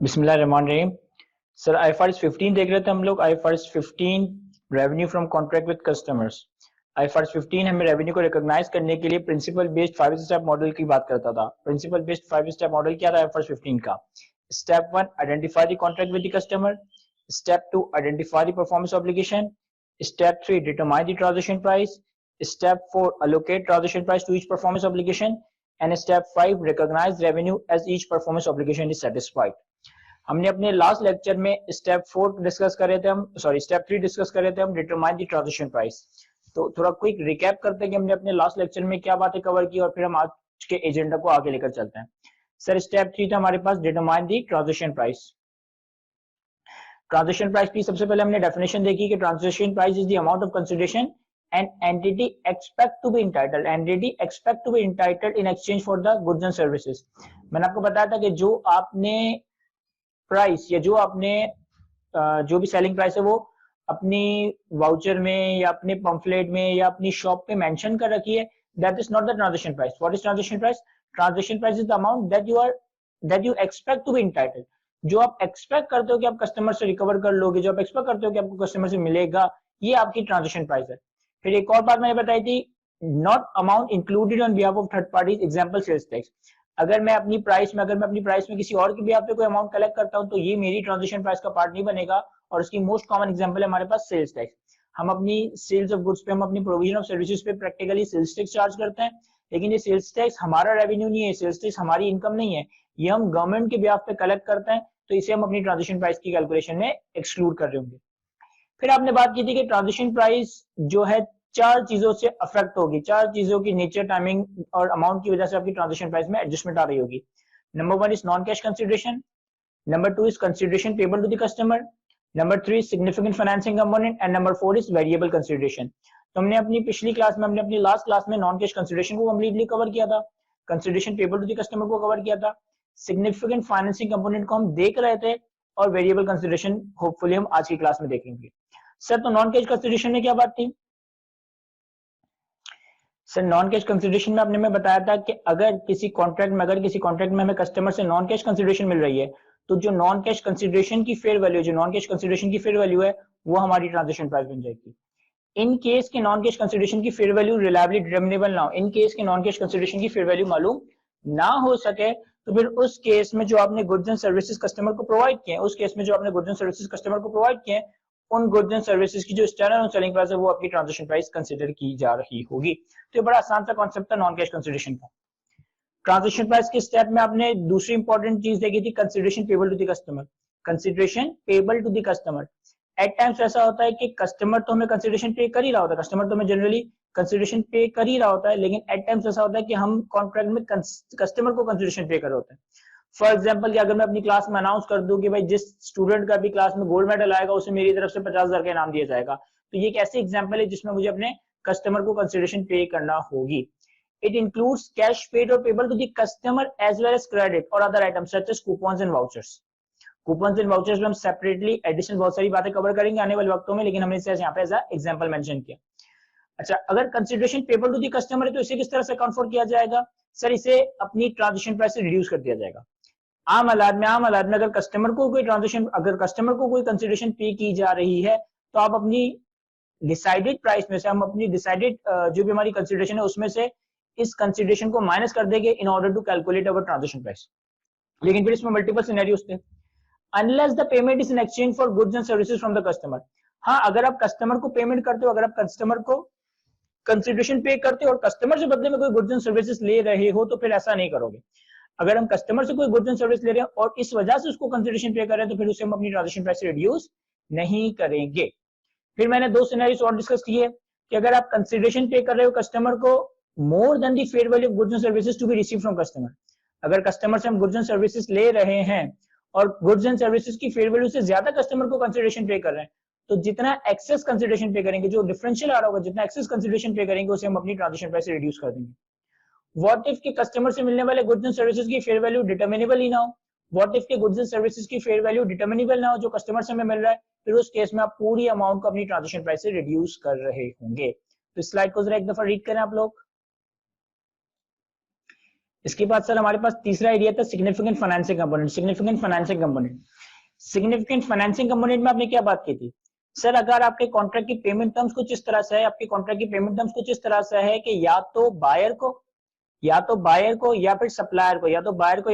बिस्मिल्लाहिर्रहमानिर्रहीम। Sir IFRS 15 देख रहे थे हम लोग। IFRS 15 revenue from contract with customers. IFRS 15 हमें रेवेन्यू को रिकॉग्नाइज करने के लिए प्रिंसिपल बेस्ड 5 स्टेप मॉडल की बात करता था। प्रिंसिपल बेस्ड 5 स्टेप मॉडल क्या था IFRS 15 का? Step 1 identify the contract with the customer. Step 2 identify the performance obligation. Step 3 determine the transaction price. Step 4 allocate transaction price to each performance obligation, and step 5 recognize revenue as each performance obligation is satisfied. हमने अपने last lecture में step 4 discuss कर रहे थे step 3 discuss कर रहे थे हम, डिटरमाइन द ट्रांजैक्शन प्राइस। तो थोड़ा क्विक रिकैप करते हैं कि हमने अपने लास्ट लेक्चर में क्या बातें कवर की और फिर हम आज के एजेंडा को आगे लेकर चलते हैं। सर स्टेप 3 था हमारे पास determine the transaction price. Transaction price की सबसे पहले हमने डेफिनेशन देखी कि transaction price is the amount of consideration and entity expect to be entitled in exchange for the goods and services. मैंने आपको बताया था कि जो आपने प्राइस या जो आपने जो भी सेलिंग प्राइस है वो अपनी वाउचर में या अपने पंफलेट में या अपनी शॉप पे मेंशन कर रखी है, that is not the transaction price. What is transaction price? Transaction price is the amount that you expect to be entitled. जो आप एक्सपेक्ट करते हो कि आप कस्टमर से रिकवर कर लोगे, जो आप एक्सपेक्ट करते हो कि आपको कस्टमर से मिलेगा, ये आपकी ट्रांजैक्शन प्राइस है। फिर एक और बात मैंने बताई थी, not amount included on behalf of third parties, example sales tax. अगर मैं अपनी प्राइस में किसी और के बिहाफ पे कोई अमाउंट कलेक्ट करता हूं तो ये मेरी ट्रांजैक्शन प्राइस का पार्ट नहीं बनेगा। और उसकी मोस्ट कॉमन एग्जांपल है हमारे पास सेल्स टैक्स। हम अपनी सेल्स ऑफ गुड्स पे, हम अपनी प्रोविजन ऑफ सर्विसेज पे प्रैक्टिकली सेल्स टैक्स चार्ज करते हैं, लेकिन ये सेल्स टैक्स हमारा रेवेन्यू नहीं है, सेल्स टैक्स हमारी इनकम नहीं है, ये हम गवर्नमेंट के बिहाफ पे कलेक्ट करते हैं, तो इसे हम अपनी ट्रांजैक्शन प्राइस की कैलकुलेशन में एक्सक्लूड कर रहे होंगे। फिर आपने बात की थी कि ट्रांजैक्शन प्राइस जो है 4 चीजों से अफेक्ट होगी, 4 चीजों की नेचर, टाइमिंग और अमाउंट की वजह से आपकी ट्रांजैक्शन प्राइस में एडजस्टमेंट आ रही होगी। Number 1 is non cash consideration, number 2 is consideration payable to the customer, number 3 is significant financing component, and number 4 is variable consideration. तो हमने अपनी पिछली क्लास में, हमने अपनी लास्ट क्लास में नॉन कैश कंसीडरेशन को कंप्लीटली कवर किया था, consideration payable to the customer को कवर किया था, सिग्निफिकेंट फाइनेंसिंग कंपोनेंट को हम देख रहे थे, और वेरिएबल कंसीडरेशन होपफुली हम आज की क्लास में देखेंगे। सर तो नॉन कैश कंसीडरेशन में क्या बात थी? सर नॉन कैश कंसीडरेशन में आपने मैं बताया था कि अगर किसी कॉन्ट्रैक्ट में हमें कस्टमर से नॉन कैश कंसीडरेशन मिल रही है, तो जो नॉन कैश कंसीडरेशन की फेयर वैल्यू है वो हमारी ट्रांजैक्शन प्राइस बन जाएगी। इन केस के नॉन कैश कंसीडरेशन की फेयर वैल्यू रिलायबली डिटरमिनेबल ना हो, इन केस के नॉन कैश कंसीडरेशन की फेयर वैल्यू मालूम ना हो सके, तो फिर उस केस में जो आपने गुड्स एंड सर्विसेज कस्टमर को प्रोवाइड किए, उन गुड्स एंड सर्विसेज की जो स्टैंडर्ड सेलिंग प्राइस है वो आपकी ट्रांजैक्शन प्राइस कंसीडर की जा रही होगी। तो ये बड़ा आसान सा कॉन्सेप्ट था नॉन कैश कंसीडरेशन का। ट्रांजैक्शन प्राइस के स्टेप में आपने दूसरी इंपॉर्टेंट चीज देखी थी, consideration payable to the customer. At times ऐसा होता है कि कस्टमर तो हमें कंसीडरेशन पे कर ही रहा होता है, कस्टमर तो हमें जनरली कंसीडरेशन पे कर ही रहा होता है, लेकिन एट टाइम्स ऐसा होता है कि हम कॉन्ट्रैक्ट में कस्टमर को कंसीडरेशन पे कर रहे होते हैं। फॉर एग्जाम्पल कि अगर मैं अपनी क्लास में अनाउंस कर दूं कि भाई जिस स्टूडेंट का भी क्लास में गोल्ड मेडल आएगा उसे मेरी तरफ से 50,000 का इनाम दिया जाएगा, तो ये एक ऐसी एग्जाम्पल है जिसमें मुझे अपने कस्टमर को कंसीडरेशन पे करना होगी। इट इंक्लूड्स कैश पेड और payable to the customer as well as credit और other items such as coupons and vouchers में हम सेपरेटली एडिशनल बहुत सारी बातें कवर करेंगे आने वाले वक्तों में, लेकिन हमने इसे यहाँ पे एज एग्जाम्पल मेंशन किया। अच्छा, अगर consideration payable to the customer है तो इसे किस तरह से अकाउंट फॉर किया जाएगा? सर इसे अपनी ट्रांजैक्शन प्राइस से रिड्यूस कर दिया जाएगा। आम हालात में अगर कस्टमर को कोई कंसीडरेशन पे की जा रही है, तो आप अपनी डिसाइडेड प्राइस में से, हम अपनी डिसाइडेड जो भी हमारी कंसीडरेशन है उसमें से इस कंसीडरेशन को माइनस कर देंगे in order to calculate our transaction price. लेकिन फिर इसमें मल्टीपल सिनेरियोस थे। Unless the payment is in exchange for goods and services from the customer. हाँ, अगर आप कस्टमर को पेमेंट करते हो, अगर आप कस्टमर को कंसीडरेशन पे करते हो और कस्टमर से बदले में कोई गुड्स एंड सर्विसेज ले रहे हो, तो फिर ऐसा नहीं करोगे। अगर हम कस्टमर से कोई गुड्स एंड सर्विस ले रहे हैं और इस वजह से उसको कंसीडरेशन पे कर रहे हैं, तो फिर उसे हम अपनी ट्रांजैक्शन प्राइस से रिड्यूस नहीं करेंगे। फिर मैंने 2 सिनेरियोस और डिस्कस किए कि अगर आप कंसीडरेशन पे कर रहे हो कस्टमर को more than the fair value of goods and services to be receive from customer, अगर कस्टमर से हम गुड्स एंड सर्विसेज ले रहे हैं और गुड्स एंड सर्विसेज की फेयर वैल्यू से ज्यादा कस्टमर को कंसीडरेशन पे कर रहे हैं, तो जितना एक्सेस कंसिडरेशन पे करेंगे, जो डिफरेंशियल आ रहा होगा, जितना एक्सेस कंसिडरेशन पे करेंगे उसे हम अपनी ट्रांजेक्शन प्राइस से रिड्यूस कर देंगे। व्हाट इफ के कस्टमर से मिलने वाले गुड्स एंड सर्विसेज की फेयर वैल्यू डिटर्मिनेबल ही ना हो, व्हाट इफ के गुड्स एंड सर्विसेज की फेयर वैल्यू डिटर्मिनेबल ना हो, जो कस्टमर से हमें मिल रहा है, फिर उस केस में आप पूरी अमाउंट को अपनी ट्रांजेक्शन प्राइस से रिड्यूस कर रहे होंगे। तो इस स्लाइड को जरा एक दफा रीड करें आप लोग। इसके बाद सर हमारे पास तीसरा एरिया था significant financing component. Significant financing component, significant financing component में आपने क्या बात की थी सर, अगर आपके कॉन्ट्रैक्ट की पेमेंट टर्म्स कुछ इस तरह से है, आपके कॉन्ट्रैक्ट की पेमेंट टर्म्स कुछ इस तरह से है कि या तो बायर को या फिर सप्लायर को, या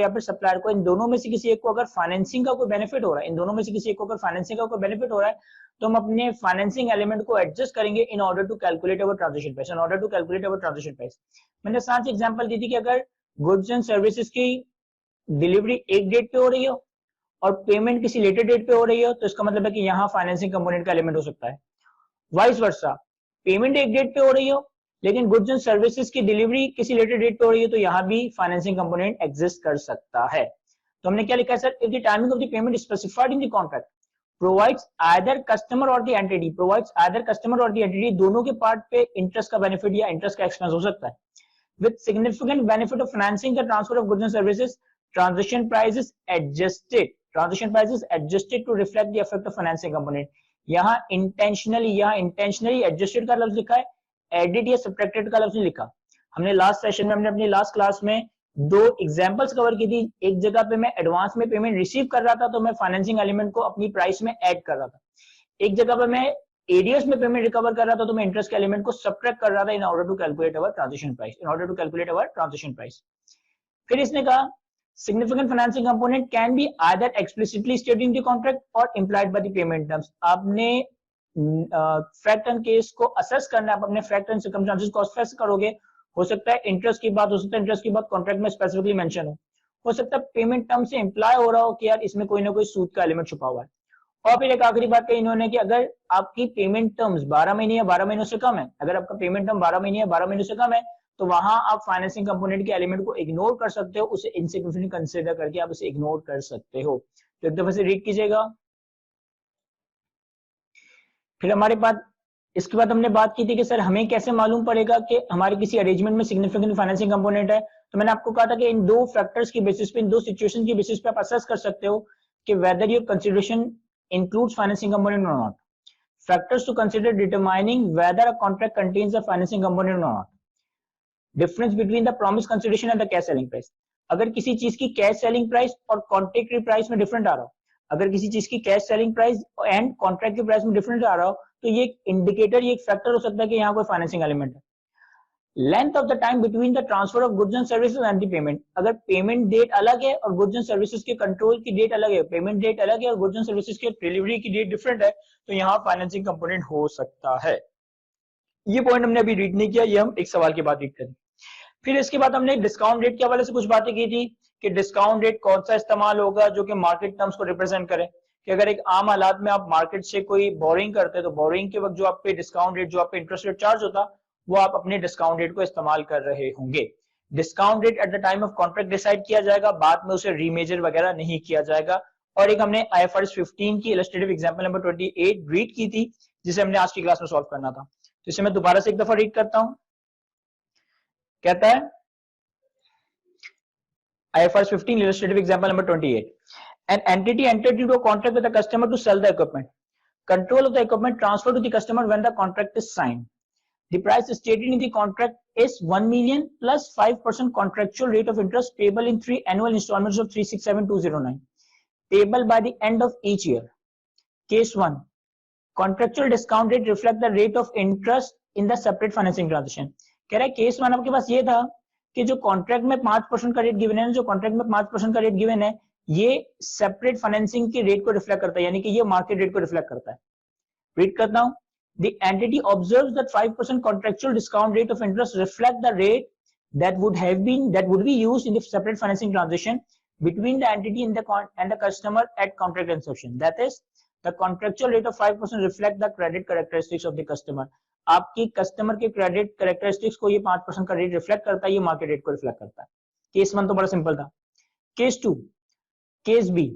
फिर सप्लायर को, इन दोनों में से किसी एक को अगर फाइनेंसिंग का कोई बेनिफिट हो रहा है, इन दोनों में से किसी एक को अगर फाइनेंसिंग का कोई बेनिफिट हो रहा है, तो हम अपने फाइनेंसिंग एलिमेंट को एडजस्ट करेंगे in order to calculate our transaction price. मैंने साथ ही एग्जांपल दी थी कि अगर गुड्स एंड सर्विसेज की डिलीवरी एक डेट पे हो रही हो और पेमेंट किसी लेटर डेट पे हो रही हो, तो इसका मतलब है कि यहाँ फाइनेंसिंग कंपोनेंट का एलिमेंट हो सकता है। वाइस वर्सा, पेमेंट एक डेट पे हो रही हो लेकिन गुड्स एंड सर्विसेज की डिलीवरी किसी लेटर डेट पे हो रही है, तो यहाँ भी फाइनेंसिंग कंपोनेंट एग्जिस्ट कर सकता है। तो हमने क्या लिखा है sir, if the timing of the payment specified in the contract provides either customer और द एंटिटी, दोनों के पार्ट पे इंटरेस्ट का बेनिफिट या इंटरेस्ट का एक्सपेंस हो सकता है। With significant benefit of financing the transfer of goods and services, transaction price is adjusted to reflect the effect of financing component. यहाँ इंटेंशनली एडजस्टेड का लफ्ज लिखा है, एडिड या सब्ट्रैक्टेड का लफ्ज नहीं लिखा। हमने लास्ट सेशन में, हमने अपनी लास्ट क्लास में दो एग्जांपल्स कवर की थी। एक जगह पे मैं एडवांस में पेमेंट रिसीव कर रहा था तो मैं फाइनेंसिंग एलिमेंट को अपनी प्राइस में ऐड कर रहा था। एक जगह पे मैं एडीएस में पेमेंट रिकवर कर रहा था तो मैं इंटरेस्ट के एलिमेंट को सब्ट्रैक्ट कर रहा था in order to calculate our transaction price. फिर इसने कहा significant financing component can be either explicitly stated in the contract or implied by the payment terms। आपने फैक्ट एंड केस को असेस करना है, आप अपने फैक्ट एंड सर्कमस्टेंसेस को असेस करोगे। हो सकता है इंटरेस्ट की बात, हो सकता है इंटरेस्ट की बात कॉन्ट्रैक्ट में स्पेसिफिकली मेंशन हो सकता है पेमेंट टर्म से इंप्लाई हो रहा हो कि यार इसमें कोई ना कोई सूद का एलिमेंट छुपा हुआ है। और फिर एक आखिरी बात कही इन्होंने कि अगर आपकी पेमेंट टर्म्स 12 महीने या 12 महीनों से कम है, अगर आपका पेमेंट टर्म 12 महीने या 12 महीनों से कम है, तो वहां आप फाइनेंसिंग कंपोनेंट के एलिमेंट को इग्नोर कर सकते हो, उसे इनसिग्निफिकेंट कंसीडर करके आप उसे इग्नोर कर सकते हो। तो एक दफे से रीड कीजिएगा। फिर हमारे पास इसके बाद हमने बात की थी कि सर हमें कैसे मालूम पड़ेगा कि हमारे किसी अरेंजमेंट में सिग्निफिकेंट फाइनेंसिंग कंपोनेंट है। तो मैंने आपको कहा था कि इन दो फैक्टर्स की बेसिस पे, इन दो सिचुएशन की बेसिस पे आप असेस कर सकते हो कि whether your consideration includes financing component और not. Factors to consider determining whether a contract contains a financing component और not. Difference between the promise consideration and the cash selling price. अगर किसी चीज की कैश सेलिंग प्राइस और contract की price में different आ रहा हो, अगर किसी चीज की cash selling price and contract की प्राइस में डिफरेंट आ रहा हो, तो ये इंडिकेटर, ये एक फैक्टर हो सकता है कि यहाँ कोई फाइनेंसिंग एलिमेंट है। Length of the time between the transfer of goods and services and the payment. अगर पेमेंट डेट अलग है और गुड्स एंड सर्विसेज के कंट्रोल की डेट अलग है, पेमेंट डेट अलग है और गुड्स एंड सर्विसेज के डिलीवरी की डेट डिफरेंट है, तो यहाँ फाइनेंसिंग कंपोनेंट हो सकता है। ये पॉइंट हमने अभी रीड नहीं किया, ये हम एक सवाल के बाद रीड करेंगे। फिर इसके बाद हमने डिस्काउंट रेट के हवाले से कुछ बातें की थी कि डिस्काउंट रेट कौन सा इस्तेमाल होगा जो कि मार्केट टर्म्स को रिप्रेजेंट करे। कि अगर एक आम हालात में आप मार्केट से कोई बोरिंग करते हैं तो बोरिंग के वक्त जो आप पे डिस्काउंट रेट, जो आप पे इंटरेस्ट रेट चार्ज होता, वो आप अपने डिस्काउंट रेट को इस्तेमाल कर रहे होंगे। Discount rate at the time of contract decide किया जाएगा, बाद में उसे रीमेजर वगैरह नहीं किया जाएगा। और एक हमने IFRS 15 की इलस्ट्रेटिव एग्जांपल नंबर 28 रीड की थी, जिसे हमने आज की क्लास में सॉल्व करना था। तो इसे मैं दोबारा से एक दफा रीड करता हूं। कहता है IFRS 15 illustrative example number 28. An entity entered into a contract with a customer to sell the equipment. Control of the equipment transferred to the customer when the contract is signed. The price stated in the contract is 1 million plus 5% contractual rate of interest payable in 3 annual installments of 367,209, payable by the end of each year. Case 1. Contractual discount rate reflect the rate of interest in the separate financing transaction. कह रहा है case 1 आपके पास ये था कि जो contract में 5% का रेट गिवन है, जो कॉन्ट्रैक्ट में 5% का रेट गिवन है, ये सेपरेट फाइनेंसिंग के रेट को रिफ्लेक्ट करता है, यानी कि ये मार्केट रेट को रिफ्लेक्ट करता है। रीड करता हूं। The entity observes that 5% contractual discount rate of interest reflect the rate that would be used in the separate financing transaction between the entity and the customer at contract inception. That is, the contractual rate of 5% reflect the credit characteristics of the customer. आपकी customer के credit characteristics को ये 5% का rate reflect करता है, ये market rate को reflect करता है। केस 1 तो बड़ा सिंपल था। Case 2, case B,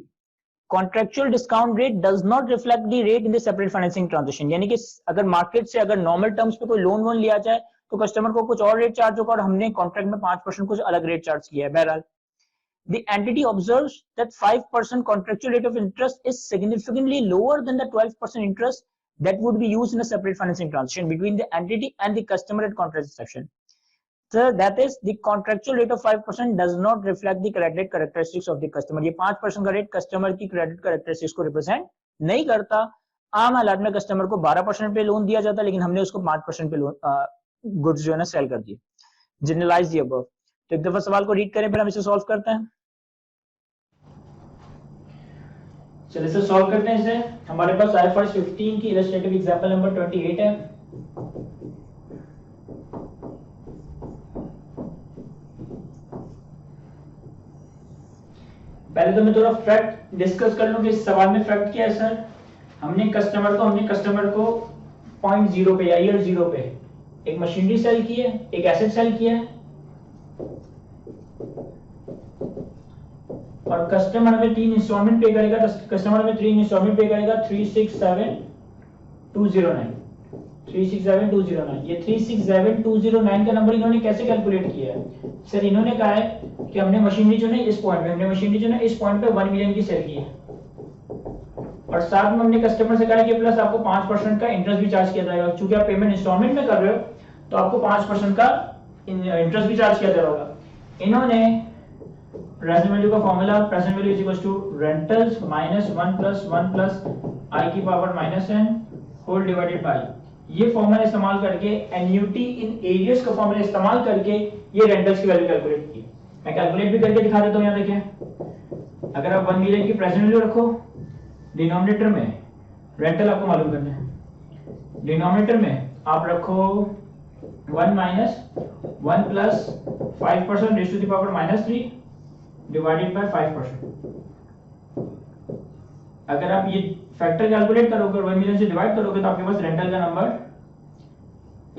contractual discount rate does not reflect the rate in the separate financing transaction, यानी कि अगर मार्केट से अगर नॉर्मल टर्म्स पे कोई लोन वोन लिया जाए तो कस्टमर को कुछ और रेट चार्ज होगा और हमने कॉन्ट्रैक्ट में 5% कुछ अलग रेट चार्ज किया है। बहरहाल the entity observes that 5% contractual rate of interest is significantly lower than the 12% interest that would be used in a separate financing transaction between the entity and the customer at contract inception. So that is the contractual rate of 5% does not reflect the credit characteristics of the customer. ये 5% का rate customer की credit characteristics को represent नहीं करता। आम हालात में customer को 12% पे लोन दिया जाता, लेकिन हमने उसको 5% पे लोन गुड्स जो है ना सेल कर दिए। Generalise the above. तो एक दफा सवाल को रीड करें, फिर हम इसे सॉल्व करते हैं। चलिए इसे सॉल्व करते हैं। इसे हमारे पास IFRS 15 की इलस्ट्रेटिव एग्जांपल नंबर 28 है। पहले तो मैं थोड़ा फैक्ट डिस्कस कर लूं कि इस सवाल में फैक्ट क्या है सर। हमने कस्टमर को 0.0 पे या ईयर 0 पे एक मशीनरी सेल की है, एक एसेट सेल किया है और कस्टमर में 3 इंस्टॉलमेंट पे करेगा। कस्टमर में 3 इंस्टॉलमेंट पे करेगा 367209। ये 367209 का नंबर इन्होंने कैसे कैलकुलेट किया है सर? इन्होंने कहा है कि हमने मशीनरी जो है इस पॉइंट पे 1 मिलियन की सेल की है और साथ में हमने कस्टमर से कहा है कि प्लस आपको 5% का इंटरेस्ट भी चार्ज किया जाएगा। चूंकि आप पेमेंट इंस्टॉलमेंट में कर रहे हो तो आपको 5% का इंटरेस्ट भी चार्ज किया जाएगा। इन्होंने प्रेजेंट वैल्यू का formula present value is equal to rentals minus 1 plus 1 plus i की power minus n whole divided by ये फॉर्मूला इस्तेमाल करके एन्युटी इन एरियर्स का फॉर्मूला इस्तेमाल करके ये रेंटल्स की वैल्यू कैलकुलेट की। मैं कैलकुलेट भी करके दिखा देता हूं। यहां देखिए, अगर आप 1 मिलियन की प्रेजेंट वैल्यू रखो, डिनोमिनेटर में रेंटल आपको मालूम करना है, डिनोमिनेटर में आप रखो 1 minus 1 plus 5% raise to the power -3 divided by 5%। अगर आप ये फैक्टर कैलकुलेट करोगे और 1 मिलियन से डिवाइड करोगे तो आपके पास रेंटल का नंबर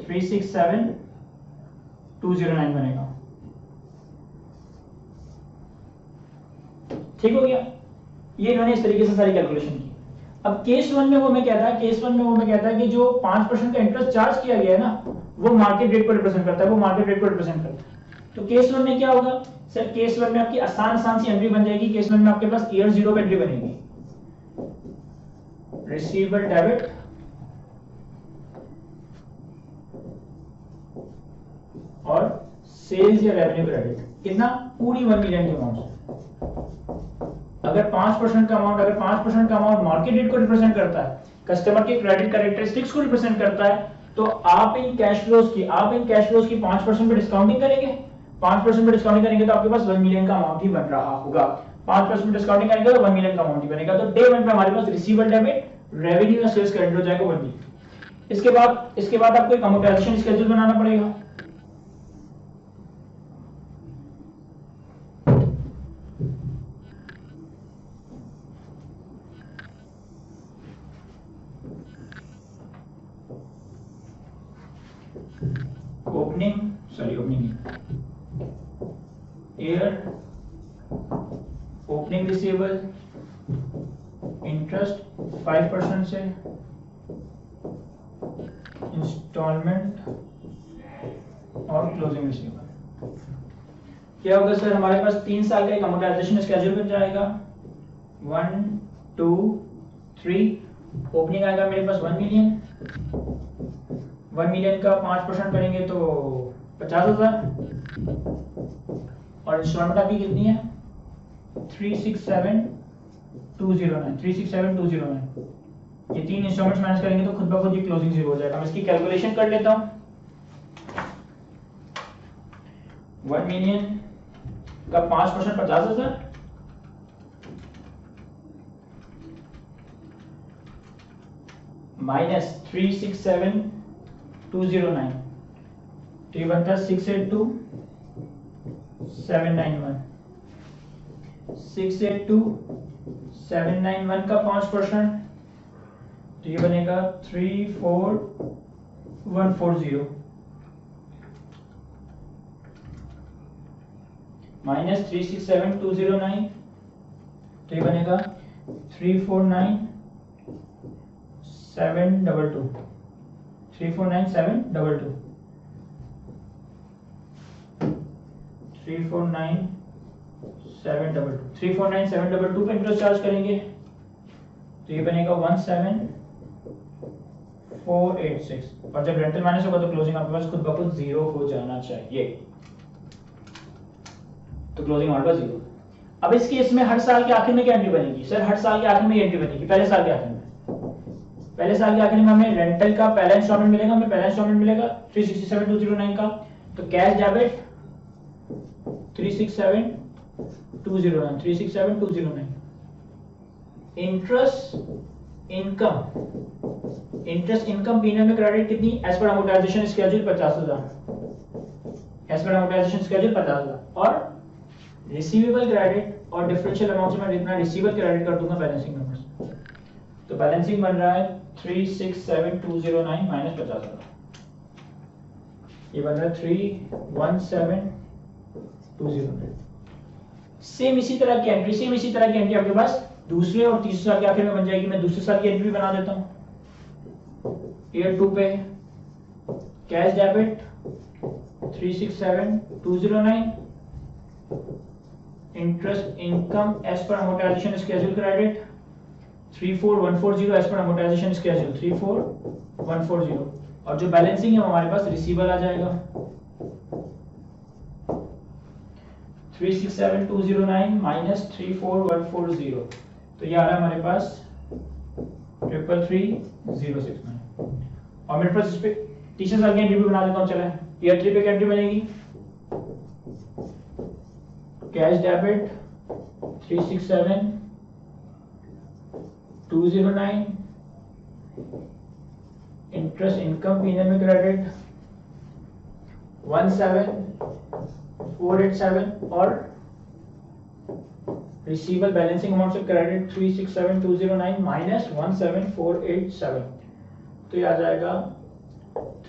367209 बनेगा। ठीक हो गया? ये इन्होंने इस तरीके से सारी कैलकुलेशन की। अब केस 1 में वो मैं कहता है कि जो 5% का इंटरेस्ट चार्ज किया गया है ना वो मार्केट रेट को रिप्रेजेंट करता है, तो केस 1 में क्या होगा सर? केस 1 में आपकी आसान सी एंट्री बन जाएगी। केस 1 में आपके पास ईयर 0 पे एंट्री बनेगी, रिसीवेबल डेबिट और सेल्स या रेवेन्यू क्रेडिट। कितना? पूरी 1 मिलियन की अमाउंट। अगर 5% का अमाउंट मार्केट रेट को रिप्रेजेंट करता है, कस्टमर के क्रेडिट कैरेक्टरिस्टिक्स को रिप्रेजेंट करता है, तो आप इन कैश फ्लोज की 5% पे डिस्काउंटिंग करेंगे। 5% पे डिस्काउंटिंग करेंगे तो आपके पास 1 मिलियन का अमाउंट ही बन रहा होगा। 5% डिस्काउंटिंग करेंगे तो 1 मिलियन का अमाउंट ही बनेगा। तो डे 1 पे हमारे पास रिसीवेबल डेबिट, रेवेन्यू या सेल्स क्रेडिट हो जाएगा 1 मिलियन। इसके बाद आपको एक अमोर्टाइजेशन शेड्यूल बनाना पड़ेगा। ओपनिंग रिसीवेबल, इंटरेस्ट 5% से, इंस्टॉलमेंट और क्लोजिंग रिसीवेबल। क्या होगा सर? हमारे पास 3 साल का एक अमोर्टाइजेशन स्केड्यूल बन जाएगा। 1 2 3। ओपनिंग आएगा मेरे पास 1 मिलियन। 1 मिलियन का 5% करेंगे तो 50,000 और इंस्टॉलमेंट आपकी कितनी है? 367209। ये 3 इंस्टॉलमेंट्स मैनेज करेंगे तो खुद ब खुद ये क्लोजिंग 0 हो जाएगा। मैं इसकी कैलकुलेशन कर लेता हूं। 1 मिलियन का 5% 50,000 माइनस 367209 तो ये बनता है 682,791। 682,791 का 5% तो ये बनेगा 34,140 माइनस 367209 तो ये बनेगा 349,722 349,722 349,722 पे इंटरेस्ट चार्ज करेंगे तो ये बनेगा 17,486 और जब रेंटल माइनस होगा तो क्लोजिंग आपके पास खुद ब खुद 0 हो जाना चाहिए। तो क्लोजिंग हमारे पास 0। अब इस केस में हर साल के आखिर में क्या एंट्री बनेगी? सर हर साल के आखिर में एंट्री बनेगी पहले साल के आखिर में। पहले साल के आखिर में हमें रेंटल का पहला इंस्टॉलमेंट मिलेगा, हमें पहला इंस्टॉलमेंट मिलेगा 367,209 का। तो कैश डेबिट 367,209 इंटरेस्ट इनकम पीने में क्रेडिट कितनी? As per amortisation schedule 50,000 as per amortisation schedule 50,000 और रिसीवेबल क्रेडिट और डिफरेंशियल अमाउंट में जितना रिसीवेबल क्रेडिट कर दूंगा बैलेंसिंग नंबर्स। तो बैलेंसिंग बन रहा है 367,209 माइनस 50,000, ये बन रहा है 317,209। सेम इसी तरह की एंट्री आपके पास दूसरे और तीसरे साल के आखिर में बन जाएगी। मैं दूसरे साल की एंट्री बना देता हूं। ईयर 2 पे cash debit 367,209, interest income as per amortisation schedule credit 34140 as per amortisation schedule 34140 और जो बैलेंसिंग है हमारे पास रिसीवेबल आ जाएगा 367,209 माइनस 34140। तो ये आ रहा है हमारे पास 333,069 और मेरे पास इस पे तीसरे साल की एंट्री भी बना देता हूं। चले ईयर 3 पे क्या एंट्री बनेगी? कैश डेबिट 367,209, इंटरेस्ट इनकम पीने में क्रेडिट 17,487 और receivable balancing amount of credit 367,209 minus 17,487। तो ये आ जाएगा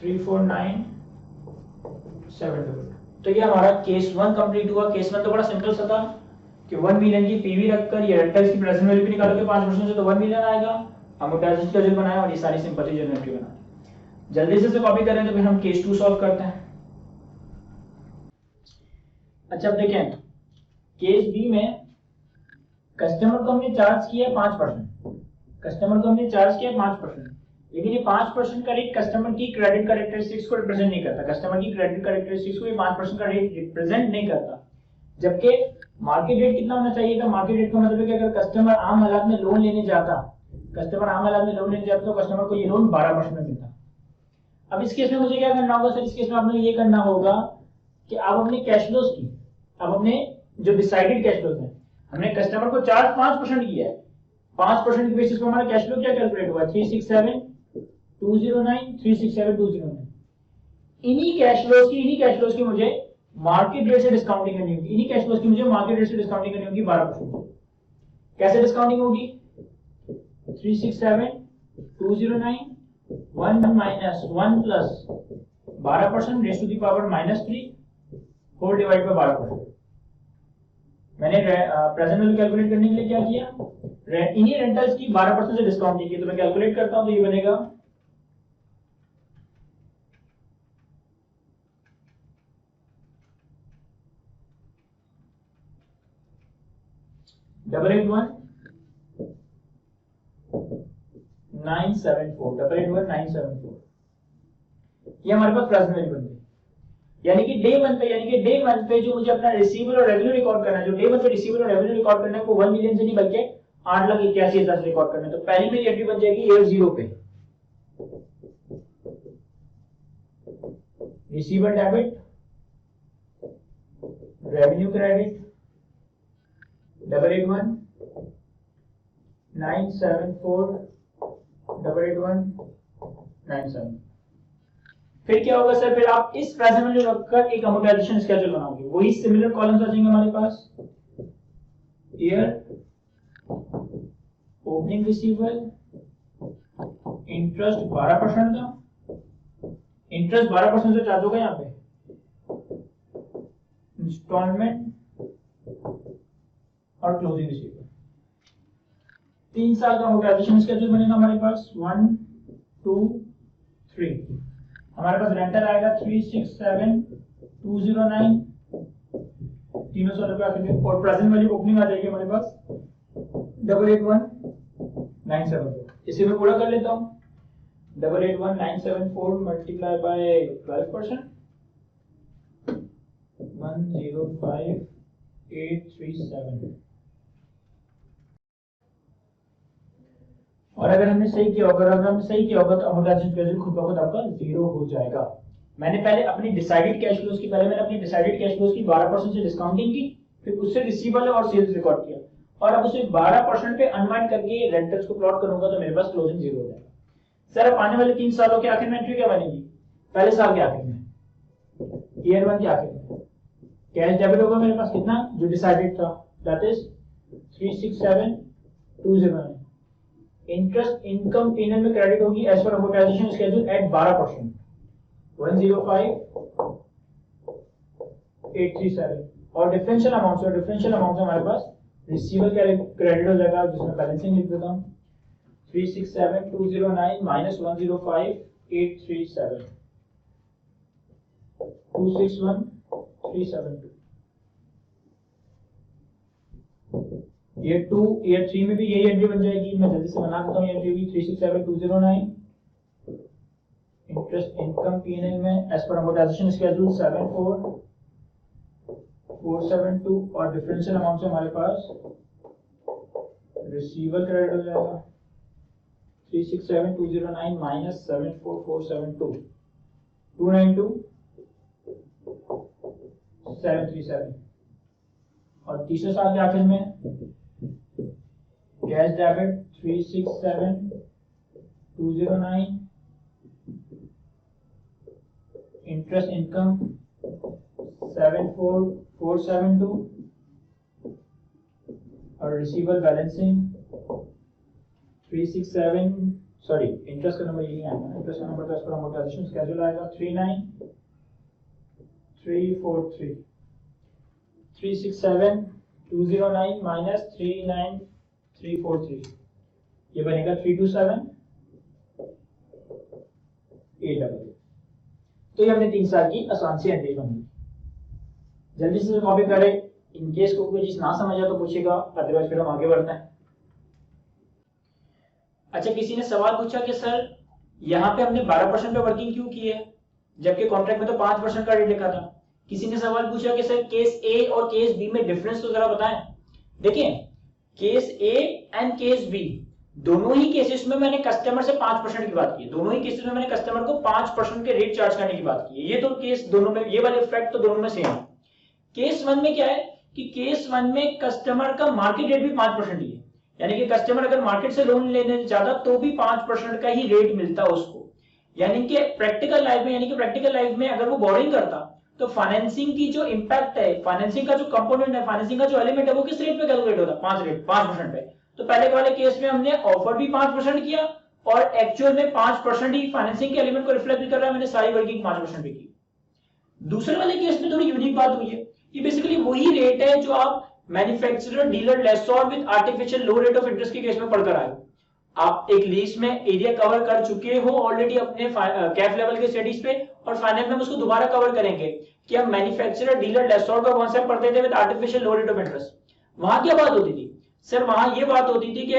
349,722। तो ये हमारा केस 1 कंप्लीट हुआ। केस 1 तो बड़ा सिंपल सा था कि 1 मिलियन की पीवी रखकर ये रेंटल्स की प्रेजेंट वैल्यू भी निकालोगे 5% से तो 1 मिलियन आएगा। अमोर्टाइजेशन शेड्यूल बनाया और ये सारी सिंपल जनरेटरी बना। जल्दी से कॉपी करें तो फिर हम केस 2 सॉल्व करते हैं। अच्छा अब देखें केस बी में कस्टमर को हमने चार्ज किया 5%, लेकिन ये 5% का रेट कस्टमर की क्रेडिट कैरेक्टरिस्टिक्स को रिप्रेजेंट नहीं करता। कस्टमर की क्रेडिट कैरेक्टरिस्टिक्स को ये 5% का रेट रिप्रेजेंट नहीं करता, जबकि मार्केट रेट कितना होना चाहिए था? मार्केट रेट का मतलब है कि अगर कस्टमर आम हालात में लोन लेने जाता तो कस्टमर को ये लोन 12% में मिलता। अब इस केस में मुझे क्या करना होगा? सर इस केस में आपने ये करना होगा कि आप अपने कैश फ्लोज की, अब अपने जो डिसाइडेड कैश फ्लोज हैं, हमने कस्टमर को चार्ज 5% किया है, 5% के बेसिस पर हमारा कैश फ्लो क्या कैलकुलेट हुआ? 367,209। इन्हीं कैश फ्लोज की मुझे मार्केट रेट से डिस्काउंटिंग करनी होगी। 12%। कैसे डिस्काउंटिंग होगी? 367,209 1 minus 1 plus 12% raised to the power -3 whole divide by 12%। मैंने प्रेजेंट वैल्यू कैलकुलेट करने के लिए क्या किया? इन्हीं रेंटल्स की 12% से डिस्काउंट की। तो मैं कैलकुलेट करता हूं तो ये बनेगा डबल 81974 ये हमारे पास प्रेजेंट वैल्यू बन गई। यानी कि डे 1 पे जो मुझे अपना रिसीवेबल और रेवेन्यू रिकॉर्ड करना है, जो डे 1 पे रिसीवेबल और रेवेन्यू रिकॉर्ड करना है वो 1 मिलियन से नहीं बल्कि 8,81,000 से रिकॉर्ड करना है। तो पहली मेरी एंट्री बन जाएगी ईयर 0 पे रिसीवेबल डेबिट, रेवेन्यू क्रेडिट 881,974,881,97। फिर क्या होगा सर? फिर आप इस प्रेजेंट वैल्यू रखकर एक अमोर्टाइजेशन स्केड्यूल बनाओगे। वही सिमिलर कॉलम्स आ जाएंगे हमारे पास। ईयर ओपनिंग रिसीवेबल, इंटरेस्ट 12% का, इंटरेस्ट 12% से चार्ज होगा यहाँ पे, इंस्टॉलमेंट और क्लोजिंग रिसीवेबल। 3 साल का अमोर्टाइजेशन स्केड्यूल बनेगा हमारे पास 1 2 3। हमारे पास रेंटल आएगा 367209 300 रुपया आखिर और प्रेजेंट वैल्यू ओपनिंग आ जाएगी हमारे पास 881974। इसे मैं पूरा कर लेता हूँ 881974 मल्टीप्लाई बाय 12% 105837। और अगर हमने सही किया होगा तो अमोर्टाइजेशन स्केड्यूल खुद ब खुद आपका 0 हो जाएगा। मैंने पहले अपनी डिसाइडेड कैश फ्लोज की 12% से डिस्काउंटिंग की, फिर उससे रिसीवेबल और सेल्स रिकॉर्ड किया और अब उसे 12% पे अनवाइंड करके रेंटल्स को प्लॉट करूंगा तो मेरे पास क्लोजिंग 0 हो जाएगा। सर अब आने वाले 3 सालों के आखिर में एंट्री क्या बनेगी? पहले साल के आखिर में, ईयर 1 के आखिर में कैश डेबिट होगा मेरे पास कितना जो डिसाइडेड था, that is 367209। Interest income PNL में क्रेडिट होगी as per amortisation schedule at 12% 105837। और डिफरेंशियल अमाउंट हमारे पास रिसीवेबल क्रेडिट हो जाएगा जिसमें बैलेंसिंग लिख देता हूं 367209 माइनस 105837 261372। ईयर 2 ईयर 3 में भी यही एंट्री बन जाएगी। मैं जल्दी से बना देता हूं एंट्री भी 367209। इंटरेस्ट इनकम पीएनएल में एज पर अमोर्टाइजेशन स्केड्यूल 74472 और डिफरेंशियल अमाउंट से हमारे पास रिसीवेबल क्रेडिट हो जाएगा 367209 माइनस 74472 292737। और तीसरे साल के आखिर में कैश डेबिट 367209, इंटरेस्ट इनकम 74472 और रिसीवेबल बैलेंसिंग 367। सॉरी इंटरेस्ट का नंबर यही आएगा, इंटरेस्ट का नंबर तो अमोर्टाइजेशन स्केड्यूल आएगा 39343 367209 माइनस 39343 ये बनेगा 327888। तो ये हमने 3 साल की आसान सी एंट्री बनी। जल्दी से कॉपी करें, इन केस को कोई चीज ना समझा तो पूछेगा, अदरवाइज फिर हम आगे बढ़ते हैं। अच्छा, किसी ने सवाल पूछा कि सर यहाँ पे हमने 12% पे वर्किंग क्यों की है जबकि कॉन्ट्रैक्ट में तो 5% का रेट लिखा था। किसी ने सवाल पूछा कि सर केस ए और केस बी में डिफरेंस तो जरा बताएं। देखिए case A and case B दोनों ही केसेस में मैंने कस्टमर से 5% की बात की है, दोनों ही केसेस में मैंने कस्टमर को 5% के रेट चार्ज करने की बात की है। ये तो केस दोनों में, ये वाले इफेक्ट तो दोनों में सेम है। केस 1 में क्या है कि केस 1 में कस्टमर का मार्केट रेट भी 5% ही है, यानी कि कस्टमर अगर मार्केट से लोन लेने जाता तो भी 5% का ही रेट मिलता उसको। यानी कि प्रैक्टिकल लाइफ में अगर वो बोरिंग करता तो फाइनेंसिंग की जो इंपैक्ट है, फाइनेंसिंग का जो कंपोनेंट है, फाइनेंसिंग का जो एलिमेंट है वो किस रेट पे कैलकुलेट होता? 5% पे। तो पहले वाले केस में हमने ऑफर भी 5% किया और एक्चुअल में 5% ही फाइनेंसिंग के एलिमेंट को रिफ्लेक्ट भी कर रहा है, मैंने सारी वर्किंग 5% पे की। दूसरे वाले केस में थोड़ी यूनिक बात हुई है, ये बेसिकली वही रेट है जो आप manufacturer dealer lessor with artificial low rate of interest के केस में पढ़कर आए हो। आप एक लीज में एरिया कवर कर चुके हो ऑलरेडी अपने कैफ लेवल के स्टडीज पे, और फाइनल में हम उसको दोबारा कवर करेंगे कि हम मैन्युफैक्चरर डीलर लेसोर का कॉन्सेप्ट पढ़ते थे with artificial low rate of interest. वहां क्या बात होती थी सर? वहां ये बात होती थी कि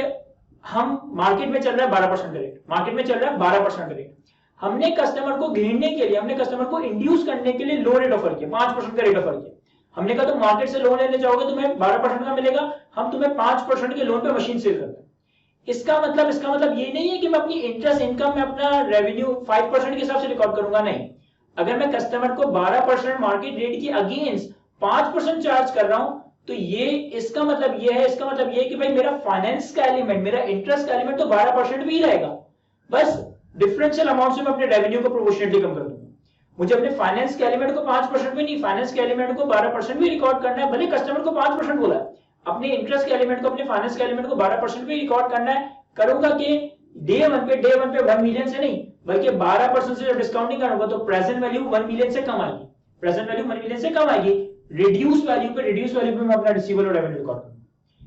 हम मार्केट में चल रहा है 12% का रेट, मार्केट में चल रहा है 12% का रेट, हमने कस्टमर को घेरने के लिए, हमने कस्टमर को इंड्यूस करने के लिए लो रेट ऑफर किया, 5% का रेट ऑफर किया। हमने कहा तुम मार्केट से लोन लेने जाओगे तुम्हें 12% का मिलेगा, हम तुम्हें 5% के लोन पे मशीन सेल करते हैं। इसका मतलब ये नहीं है कि मैं अपनी इंटरेस्ट इनकम में अपना रेवेन्यू 5% के हिसाब से रिकॉर्ड करूंगा, नहीं। अगर मैं कस्टमर को 12% मार्केट रेट की अगेंस्ट 5% चार्ज कर रहा हूं तो ये इसका मतलब ये है कि भाई मेरा फाइनेंस का एलिमेंट, मेरा इंटरेस्ट का एलिमेंट तो 12% भी ही रहेगा, बस डिफरेंशियल अमाउंट से मैं अपने रेवेन्यू को प्रोपोर्शनली कम कर दूंगा। मुझे अपने फाइनेंस के एलिमेंट को 5% में नहीं, फाइनेंस के एलिमेंट को 12% में रिकॉर्ड करना है, भले कस्टमर को 5% बोला है, अपने इंटरेस्ट के एलिमेंट को, अपने फाइनेंस के एलिमेंट को 12% में रिकॉर्ड करना है। करूंगा कि डे वन पे 1 मिलियन से नहीं बल्कि 12% से जब डिस्काउंटिंग करूंगा तो प्रेजेंट वैल्यू 1 मिलियन से कम आएगी, रिड्यूस वैल्यू पे मैं अपना रिसीवेबल और रेवेन्यू रिकॉर्ड करूंगा।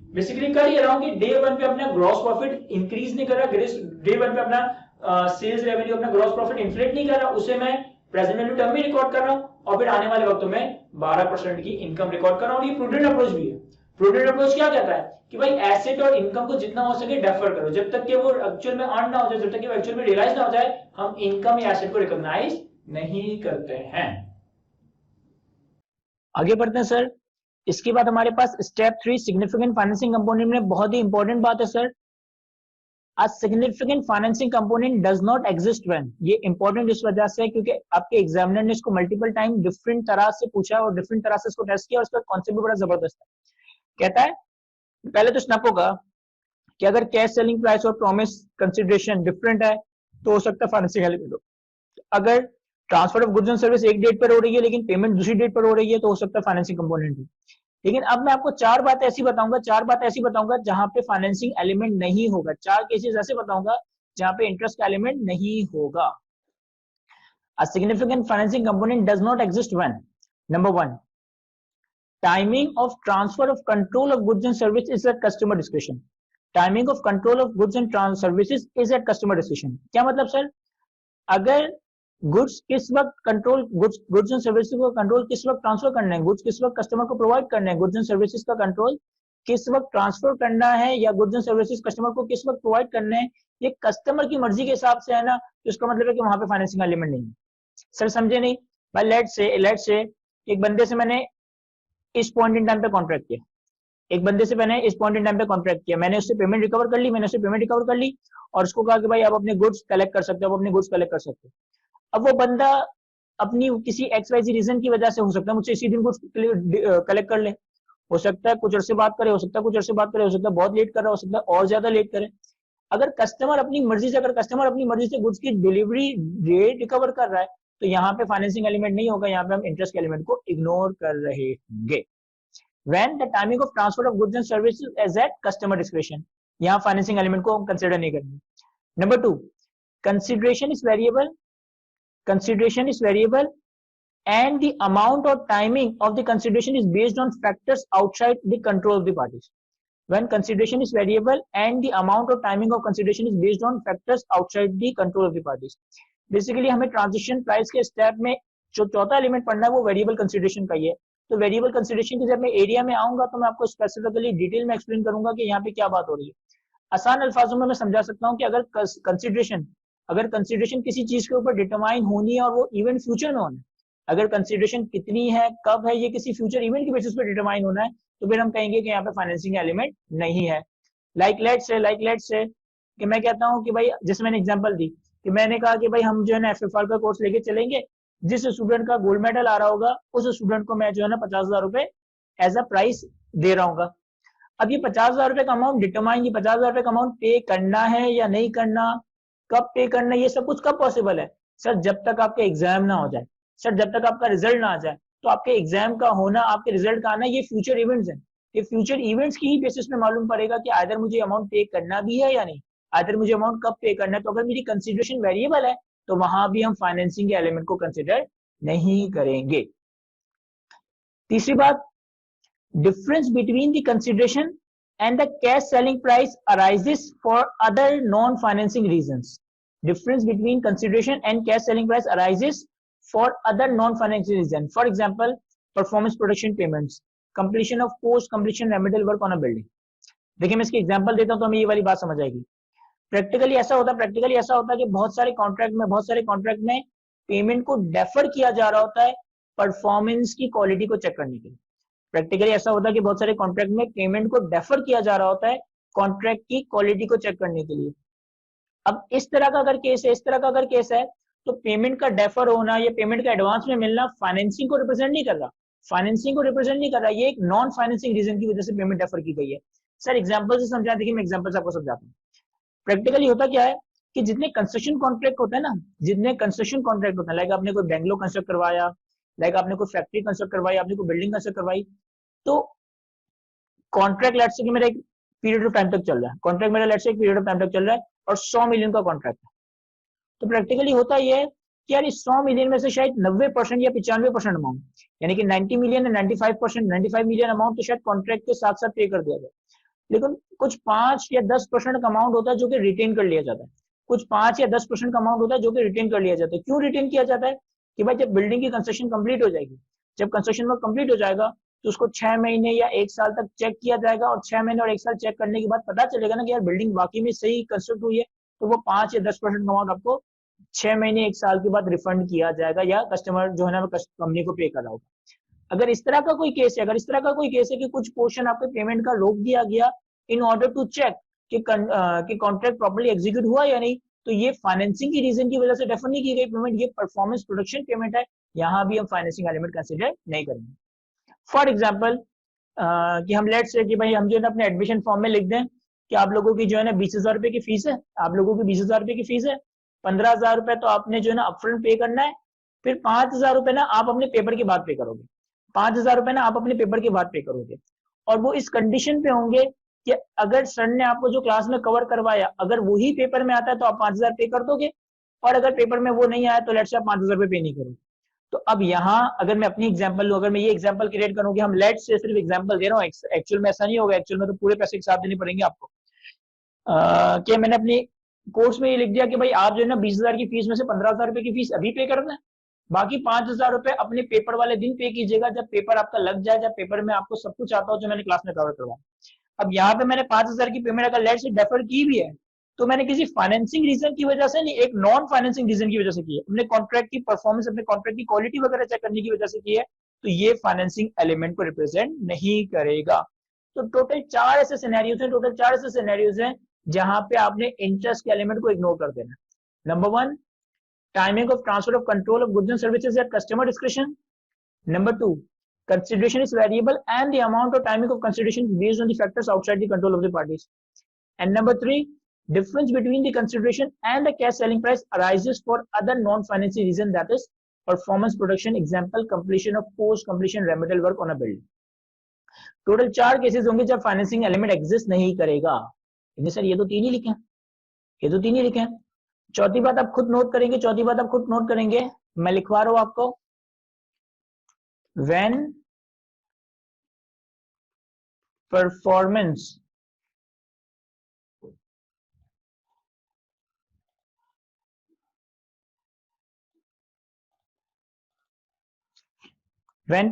बेसिकली कर ये रहा हूँ कि डे 1 पे अपना ग्रॉस प्रॉफिट इंक्रीज नहीं कर रहा, डे 1 पे अपना सेल्स रेवेन्यू, अपना ग्रॉस प्रॉफिट इन्फ्लेट नहीं कर रहा, उसे मैं प्रेजेंट वैल्यू टर्म में रिकॉर्ड कर रहा हूँ, और फिर आने वाले वक्तों में 12% की इनकम रिकॉर्ड कर रहा हूँ। ये प्रूडेंट अप्रोच भी है। प्रूडेंट अप्रोच क्या कहता है कि भाई एसेट और इनकम को जितना हो सके डेफर करो, जब तक कि वो एक्चुअल में अर्न ना हो जाए, जब तक कि वो एक्चुअल में रियलाइज ना हो जाए, हम इनकम या एसेट को रिकॉग्नाइज नहीं करते हैं। आगे बढ़ते हैं सर। इसके बाद हमारे पास स्टेप 3 सिग्निफिकेंट फाइनेंसिंग कंपोनेंट में बहुत ही इंपॉर्टेंट बात है sir. A significant financing component does not exist when, ये इंपॉर्टेंट इस वजह से क्योंकि आपके एग्जामिनर ने इसको मल्टीपल टाइम डिफरेंट तरह से पूछा और डिफरेंट तरह से इसको टेस्ट किया और इसका कॉन्सेप्ट भी बड़ा जबरदस्त है। कहता है पहले तो स्नैप होगा कि अगर कैश सेलिंग प्राइस और प्रॉमिस कंसिडरेशन डिफरेंट है तो हो सकता है फाइनेंसिंग एलिमेंट हो। अगर transfer of goods and service एक डेट पर हो रही है लेकिन पेमेंट दूसरी डेट पर हो रही है तो हो सकता है फाइनेंसिंग कंपोनेंट हो। लेकिन अब मैं आपको चार बातें ऐसी बताऊंगा जहां पे फाइनेंसिंग एलिमेंट नहीं होगा। चार केसेस ऐसे बताऊंगा जहां पे इंटरेस्ट का एलिमेंट नहीं होगा। A significant financing component does not exist when number 1 timing of transfer of control of goods and services is at customer discretion. Timing of control of goods and services is at customer discretion. क्या मतलब sir, अगर goods किस वक्त control, goods and services का control किस वक्त transfer करना है, गुड्स किस वक्त कस्टमर को प्रोवाइड करना है, गुड्स एंड सर्विसेज का कंट्रोल किस वक्त ट्रांसफर करना है या गुड्स एंड सर्विसेज कस्टमर को किस वक्त प्रोवाइड करने हैं, ये कस्टमर की मर्जी के हिसाब से है ना, तो इसका मतलब है कि वहां पे फाइनेंसिंग एलिमेंट नहीं है। सर समझे नहीं भाई? लेट से एक बंदे से मैंने इस पॉइंट इन टाइम पे कॉन्ट्रैक्ट किया, मैंने उससे पेमेंट रिकवर कर ली और उसको कहा कि भाई आप अपने गुड्स कलेक्ट कर सकते हो, अब वो बंदा अपनी किसी XYZ रीजन की वजह से, हो सकता है मुझसे इसी दिन कुछ कलेक्ट कर ले, हो सकता है कुछ अर्से बात करे, हो सकता है बहुत लेट कर रहा, हो सकता है और ज्यादा लेट करे। अगर कस्टमर अपनी मर्जी से गुड्स की डिलीवरी डेट रिकवर कर रहा है तो यहाँ पे फाइनेंसिंग एलिमेंट नहीं होगा, यहाँ पे हम इंटरेस्ट के एलिमेंट को इग्नोर कर रहे होंगे। When the timing of transfer of goods and services is at customer discretion, यहाँ फाइनेंसिंग एलिमेंट को हम कंसिडर नहीं करेंगे। Number 2 consideration is variable and the amount or timing of the consideration is based on factors outside the control of the parties. When consideration is variable and the amount or timing of consideration is based on factors outside the control of the parties. Basically हमें transition price के step में जो चौथा element पढ़ना है वो variable consideration का ही है। तो वेरिएबल कंसिडरेशन की जब मैं एरिया में आऊंगा तो मैं आपको स्पेसिफिकली डिटेल में एक्सप्लेन करूंगा कि यहाँ पे क्या बात हो रही है। आसान अल्फाजों में मैं समझा सकता हूँ कि अगर कंसिडरेशन किसी चीज के ऊपर डिटरमाइन होनी है और वो इवेंट फ्यूचर में होना है, अगर कंसिडरेशन कितनी है, कब है, ये किसी फ्यूचर इवेंट के बेसिस पे डिटरमाइन होना है, तो फिर हम कहेंगे कि यहाँ पे फाइनेंसिंग एलिमेंट नहीं है। लाइक लेट से कि मैं कहता हूँ कि भाई, जैसे मैंने एग्जांपल दी कि मैंने कहा कि भाई हम जो है ना FFR का कोर्स लेके चलेंगे, जिस स्टूडेंट का गोल्ड मेडल आ रहा होगा उस स्टूडेंट को मैं जो है ना 50,000 रुपए एज अ प्राइस दे रहा हूँ। अब ये 50,000 रुपए का अमाउंट डिटरमाइन, ये 50,000 रुपए का अमाउंट पे करना है या नहीं करना, कब पे करना, ये सब कुछ कब पॉसिबल है सर? जब तक आपका एग्जाम ना हो जाए सर, जब तक आपका रिजल्ट ना आ जाए। तो आपके एग्जाम का होना, आपके रिजल्ट का आना, ये फ्यूचर इवेंट्स हैं। ये फ्यूचर इवेंट्स की ही बेसिस में मालूम पड़ेगा कि आइदर मुझे अमाउंट पे करना भी है या नहीं, आइदर मुझे अमाउंट कब पे करना है। तो अगर मेरी कंसिडरेशन वेरिएबल है तो वहां भी हम फाइनेंसिंग के एलिमेंट को कंसिडर नहीं करेंगे। तीसरी बात, difference between the consideration and the cash selling price arises for other non-financing reasons. Difference between consideration and cash selling price arises for other non-financing reasons. For example, performance protection payments, completion of post-completion remedial work on a building. देखिए मैं इसकी example देता हूं तो हमें ये वाली बात समझ आएगी। प्रैक्टिकली ऐसा होता है कि बहुत सारे कॉन्ट्रैक्ट में पेमेंट को डेफर किया जा रहा होता है परफॉर्मेंस की क्वालिटी को चेक करने के लिए। प्रैक्टिकली ऐसा होता है कि बहुत सारे कॉन्ट्रैक्ट में पेमेंट को डेफर किया जा रहा होता है कॉन्ट्रैक्ट की क्वालिटी को चेक करने के लिए। अब इस तरह का अगर केस है तो पेमेंट का डेफर होना या पेमेंट का एडवांस में मिलना फाइनेंसिंग को रिप्रेजेंट नहीं कर रहा, ये एक नॉन फाइनेंसिंग रीजन की वजह से पेमेंट डेफर की गई है। सर एग्जांपल से समझा, देखिए मैं एग्जांपल से आपको समझाता हूँ। प्रैक्टिकली होता क्या है कि जितने कंस्ट्रक्शन कॉन्ट्रैक्ट होते हैं, लाइक आपने कोई बेंगलोर कंस्ट्रक्ट करवाया, लाइक आपने कोई फैक्ट्री कंस्ट्रक्ट करवाई, आपने कोई बिल्डिंग कंस्ट्रक्ट करवाई, तो कॉन्ट्रैक्ट लेट्स से कि मेरा एक पीरियड ऑफ टाइम तक चल रहा है, और 100 मिलियन का कॉन्ट्रैक्ट है। तो प्रैक्टिकली होता यह है कि यार इस 100 मिलियन में से शायद 90% या 95% अमाउंट, यानी कि 90 मिलियन या 95 मिलियन अमाउंट तो शायद कॉन्ट्रैक्ट के साथ साथ पे कर दिया जाए। लेकिन कुछ 5 या 10% का अमाउंट होता है जो कि रिटेन कर लिया जाता है, कुछ 5 या 10% का अमाउंट होता है जो कि रिटेन कर लिया जाता है। क्यों रिटेन किया जाता है? कि भाई जब बिल्डिंग की कंस्ट्रक्शन कंप्लीट हो जाएगी, जब कंस्ट्रक्शन वर्क कंप्लीट हो जाएगा तो उसको 6 महीने या 1 साल तक चेक किया जाएगा, और 6 महीने और 1 साल चेक करने के बाद पता चलेगा ना कि यार बिल्डिंग वाकई में सही कंस्ट्रक्ट हुई है, तो वो 5 या 10% का अमाउंट आपको 6 महीने 1 साल के बाद रिफंड किया जाएगा, या कस्टमर जो है ना कंपनी को पे कर रहा होगा। अगर इस तरह का कोई केस है, अगर इस तरह का कोई केस है कि कुछ पोर्शन आपके पेमेंट का रोक दिया गया इन ऑर्डर टू चेक कि कॉन्ट्रैक्ट प्रॉपर्ली एग्जीक्यूट हुआ या नहीं, तो ये फाइनेंसिंग की रीजन की वजह से डेफर नहीं की गई पेमेंट, ये परफॉर्मेंस प्रोडक्शन पेमेंट है, यहाँ भी हम फाइनेंसिंग एलिमेंट कंसिडर नहीं करेंगे। फॉर एग्जाम्पल कि हम लेट्स से कि भाई हम जो है ना अपने एडमिशन फॉर्म में लिख दें कि आप लोगों की जो है ना 20,000 रुपए की फीस है, आप लोगों की 20,000 रुपए की फीस है, 15,000 रुपए तो आपने जो है ना अपफ्रंट पे करना है, फिर 5,000 रुपए ना आप अपने पेपर के बाद पे करोगे, 5,000 रुपए ना आप अपने पेपर के बाद पे करोगे, और वो इस कंडीशन पे होंगे कि अगर सर ने आपको जो क्लास में कवर करवाया अगर वही पेपर में आता है तो आप 5,000 पे कर दोगे, और अगर पेपर में वो नहीं आया तो लेट्स से आप 5,000 रुपए पे नहीं करोगे। तो अब यहाँ अगर मैं अपनी एग्जांपल लूं, अगर मैं ये एग्जांपल क्रिएट करूं कि हम लेट्स से सिर्फ एग्जांपल दे रहा हूँ, एक्चुअल में ऐसा नहीं होगा, एक्चुअल में तो पूरे पैसे एक साथ देने पड़ेंगे आपको। कि मैंने अपनी कोर्स में ये लिख दिया कि भाई आप जो है ना 20,000 की फीस में से 15,000 रुपए की फीस अभी पे करना है, बाकी 5,000 रुपए अपने पेपर वाले दिन पे कीजिएगा, जब पेपर आपका लग जाए, जब पेपर में आपको सब कुछ आता हो जो मैंने क्लास में कवर करवाया। अब यहाँ पे मैंने 5,000 की पेमेंट अगर लेट से डेफर की भी है तो मैंने किसी फाइनेंसिंग रीजन की वजह से नहीं, एक नॉन फाइनेंसिंग रीजन की वजह से की है, अपने कॉन्ट्रैक्ट की परफॉर्मेंस, अपने कॉन्ट्रैक्ट की क्वालिटी वगैरह चेक करने की वजह से की है, तो ये फाइनेंसिंग एलिमेंट को रिप्रेजेंट नहीं करेगा। तो टोटल 4 ऐसे सिनेरियोज हैं, टोटल 4 ऐसे सिनेरियोज हैं जहां पे आपने इंटरेस्ट के एलिमेंट को इग्नोर कर देना। Number 1, timing of transfer of control of goods and services at customer discretion. Number 2, consideration is variable and the amount of timing of consideration is based on the factors outside the control of the parties. And number 3, difference between the consideration and the cash selling price arises for other non-financial reason, that is performance production, example completion of post completion remedial work on a building. Total 4 cases होंगे जब financing element exist नहीं करेगा। लेकिन sir ये तो 3 ही लिखे हैं, ये तो 3 ही लिखे हैं। चौथी बात आप खुद नोट करेंगे, चौथी बात आप खुद नोट करेंगे, मैं लिखवा रहा हूं आपको, when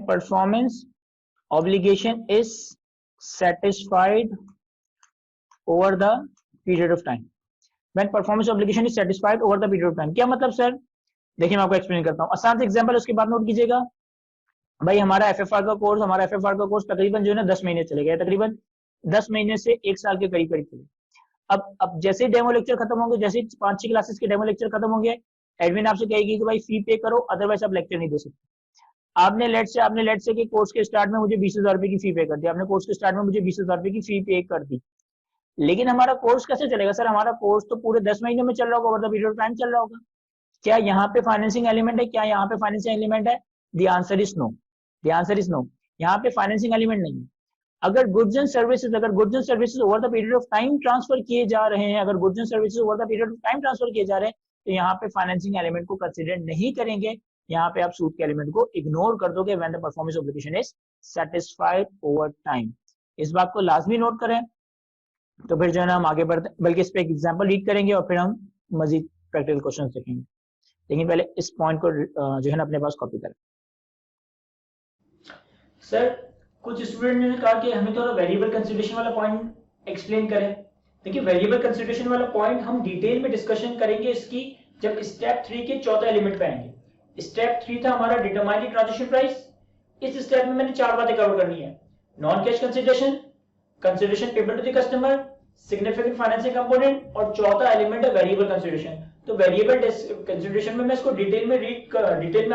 performance obligation is satisfied over the period of time, when performance obligation is satisfied over the period of time, क्या मतलब सर? देखिए मैं आपको एक्सप्लेन करता हूं, आसान से एग्जांपल उसके बाद नोट कीजिएगा। भाई हमारा एफएफआर का कोर्स तकरीबन जो है ना 10 महीने चलेगा, तकरीबन 10 महीने से 1 साल के करीब करीब चले। अब जैसे ही डेमो लेक्चर खत्म होंगे, जैसे 5-6 क्लासेस के डेमो लेक्चर खत्म होंगे, एडमिन आपसे कहेगी कि भाई फी पे करो, अदरवाइज आप लेक्चर नहीं दे सकते। आपने लेट से कि कोर्स के स्टार्ट में मुझे 20,000 रुपए की फी पे कर दी, आपने कोर्स के स्टार्ट में मुझे 20,000 रुपए की फी पे कर दी, लेकिन हमारा कोर्स कैसे चलेगा सर? हमारा कोर्स तो पूरे 10 महीने में चल रहा होगा, over the period of time चल रहा होगा। क्या यहाँ पे फाइनेंसिंग एलिमेंट है? क्या यहाँ पे फाइनेंसिंग एलिमेंट है? The answer is no, the answer is no, यहाँ पे फाइनेंसिंग एलिमेंट नहीं है। अगर goods and services over the period of time transfer किए जा रहे हैं, अगर goods and services over the period of time transfer किए जा रहे हैं, तो यहाँ पे फाइनेंसिंग एलिमेंट को कंसीडर नहीं करेंगे, यहाँ पे आप सूद के एलिमेंट को इग्नोर कर दोगे when the performance obligation is satisfied over time. इस बात को लाजमी नोट करें। तो फिर जो है ना हम आगे बढ़ते, बल्कि इस पे एक एग्जांपल रीड करेंगे और फिर हम मजीद प्रैक्टिकल क्वेश्चंस देखेंगे। लेकिन पहले इस पॉइंट को जो है ना अपने पास कॉपी करें। सर कुछ स्टूडेंट ने कहा कि हमें थोड़ा वेरिएबल कंसीडरेशन वाला पॉइंट एक्सप्लेन करें। देखिए वेरिएबल कंसीडरेशन वाला पॉइंट हम डिटेल में डिस्कशन करेंगे इसकी जब स्टेप 3 के चौथे एलिमेंट पे आएंगे। स्टेप 3 था हमारा डिटरमाइन द ट्रांजैक्शन प्राइस। इस स्टेप में मैंने 4 बातें कवर करनी है, non cash consideration, consideration payable to the customer, significant financing component, और चौथा एलिमेंट है वेरिएबल कंसीडरेशन। तो वेरिएबल कंसीडरेशन में मैं इसको डिटेल में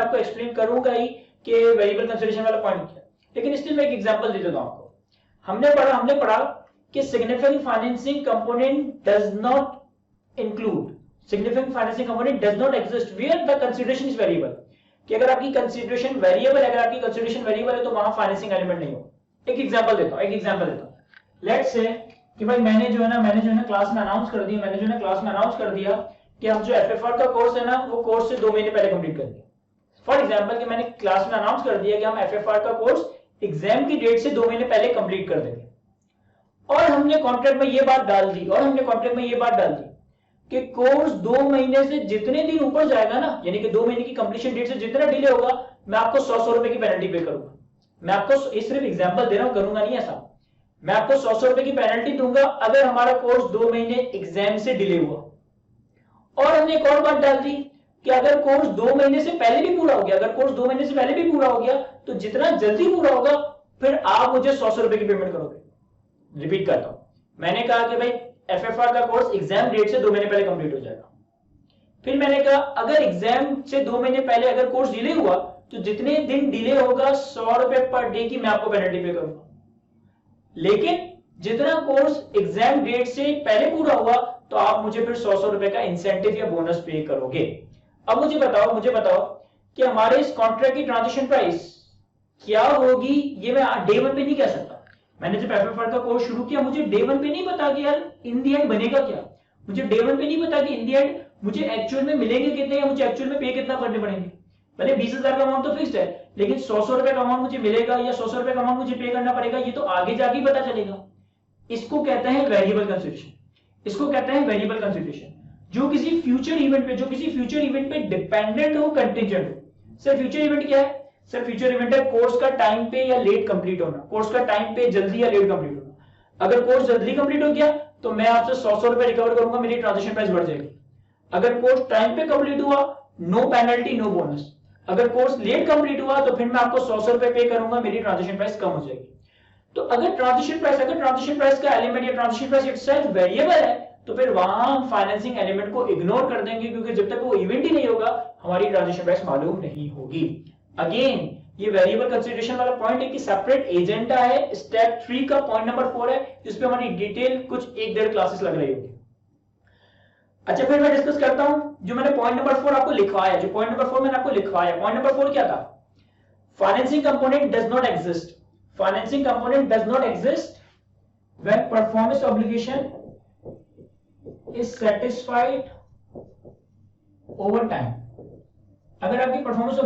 आपको एक्सप्लेन करूंगा ही कि वेरिएबल कंसीडरेशन वाला पॉइंट क्या है, लेकिन स्टिल मैं एक एग्जांपल दे देता हूं आपको। हमने पढ़ा कि significant financing component does not include, significant financing component does not exist where the consideration is variable, कि अगर आपकी कंसीडरेशन वेरिएबल है तो वहां फाइनेंसिंग एलिमेंट नहीं हो। एक एग्जांपल देता हूं, लेट्स से कि भाई मैंने जो है ना क्लास में अनाउंस कर दिया कि हम जो एफएफआर का कोर्स है ना वो कोर्स से 2 महीने पहले कंप्लीट कर दिया। फॉर एग्जांपल कि मैंने क्लास में अनाउंस कर दिया कि हम एफएफआर का कोर्स एग्जाम की डेट से 2 महीने पहले कंप्लीट कर देंगे। और हमने कॉन्ट्रैक्ट में ये बात डाल दी कि कोर्स 2 महीने से जितने दिन ऊपर जाएगा ना, यानी कि 2 महीने की कंप्लीशन डेट से जितना डिले होगा, मैं आपको 100 रुपए की पेनल्टी पे करूंगा। मैं आपको सिर्फ एग्जांपल दे रहा हूं, करूंगा नहीं ऐसा। मैं आपको 100 रुपए की पेनल्टी दूंगा अगर हमारा कोर्स 2 महीने एग्जाम से डिले हुआ। और हमने एक और बात डाल दी कि अगर कोर्स 2 महीने से पहले भी पूरा हो गया, तो जितना जल्दी पूरा होगा फिर आप मुझे 100 रुपए की पेमेंट करोगे। रिपीट करता हूं, मैंने कहा कि भाई एफएफआर का कोर्स एग्जाम डेट से 2 महीने पहले कंप्लीट हो जाएगा। फिर मैंने कहा अगर एग्जाम से 2 महीने पहले अगर कोर्स डिले हुआ तो जितने दिन डिले होगा 100 रुपए पर डे की मैं आपको पेनल्टी पे करूंगा। लेकिन जितना कोर्स एग्जाम डेट से पहले पूरा हुआ तो आप मुझे फिर 100 रुपए का इंसेंटिव या बोनस पे करोगे। अब मुझे बताओ कि हमारे इस कॉन्ट्रैक्ट की ट्रांजिशन प्राइस क्या होगी। ये मैं डे 1 पे नहीं कह सकता। मैंने जब एफएफआर का कोर्स शुरू किया मुझे डे 1 पे नहीं पता कि यार इन दी एंड बनेगा क्या। मुझे डे 1 पे नहीं पता कि इन दी एंड मुझे एक्चुअल में मिलेंगे कितने या मुझे एक्चुअल में पे कितना करने पड़ेंगे। भले 20,000 का अमाउंट तो फिक्स्ड है, लेकिन 100 रुपए का अमाउंट मुझे मिलेगा या 100 रुपए का अमाउंट मुझे पे करना पड़ेगा, ये तो आगे जाके पता चलेगा। इसको कहते हैं वेरिएबल कंसिडरेशन। जो किसी फ्यूचर इवेंट पे डिपेंडेंट हो, कंटिंजेंट हो। सर फ्यूचर इवेंट क्या है? सर फ्यूचर इवेंट है कोर्स का टाइम पे या लेट कंप्लीट होना, कोर्स का टाइम पे जल्दी या लेट कंप्लीट होना। अगर कोर्स जल्दी कंप्लीट हो गया तो मैं आपसे 100 रुपए रिकवर करूंगा, मेरी ट्रांजेक्शन प्राइस बढ़ जाएगी। अगर कोर्स टाइम पे कंप्लीट हुआ, नो पेनल्टी नो बोनस। अगर कोर्स लेट कंप्लीट हुआ तो फिर मैं आपको 100 रुपए पे करूंगा, मेरी ट्रांजेक्शन प्राइस कम हो जाएगी। तो अगर ट्रांजिशन प्राइस का एलिमेंट या ट्रांजिशन प्राइस इटसेल्फ वेरिएबल है तो फिर वहां हम फाइनेंसिंग एलिमेंट को इग्नोर कर देंगे, क्योंकि जब तक वो इवेंट ही नहीं होगा हमारी ट्रांजिशन प्राइस मालूम नहीं होगी। अगेन ये वेरिएबल कंसीडरेशन वाला पॉइंट है कि सेपरेट एजेंडा है। स्टेप 3 का पॉइंट नंबर 4 है, जिसपे हमारी डिटेल कुछ 1-1.5 क्लासेस लग रही होगी। अच्छा फिर मैं डिस्कस करता हूं जो मैंने पॉइंट नंबर 4 आपको लिखवाया। पॉइंट नंबर 4 क्या था? Financing component does not exist. Financing component does not exist when performance obligation is satisfied over time. अगर आपकी performance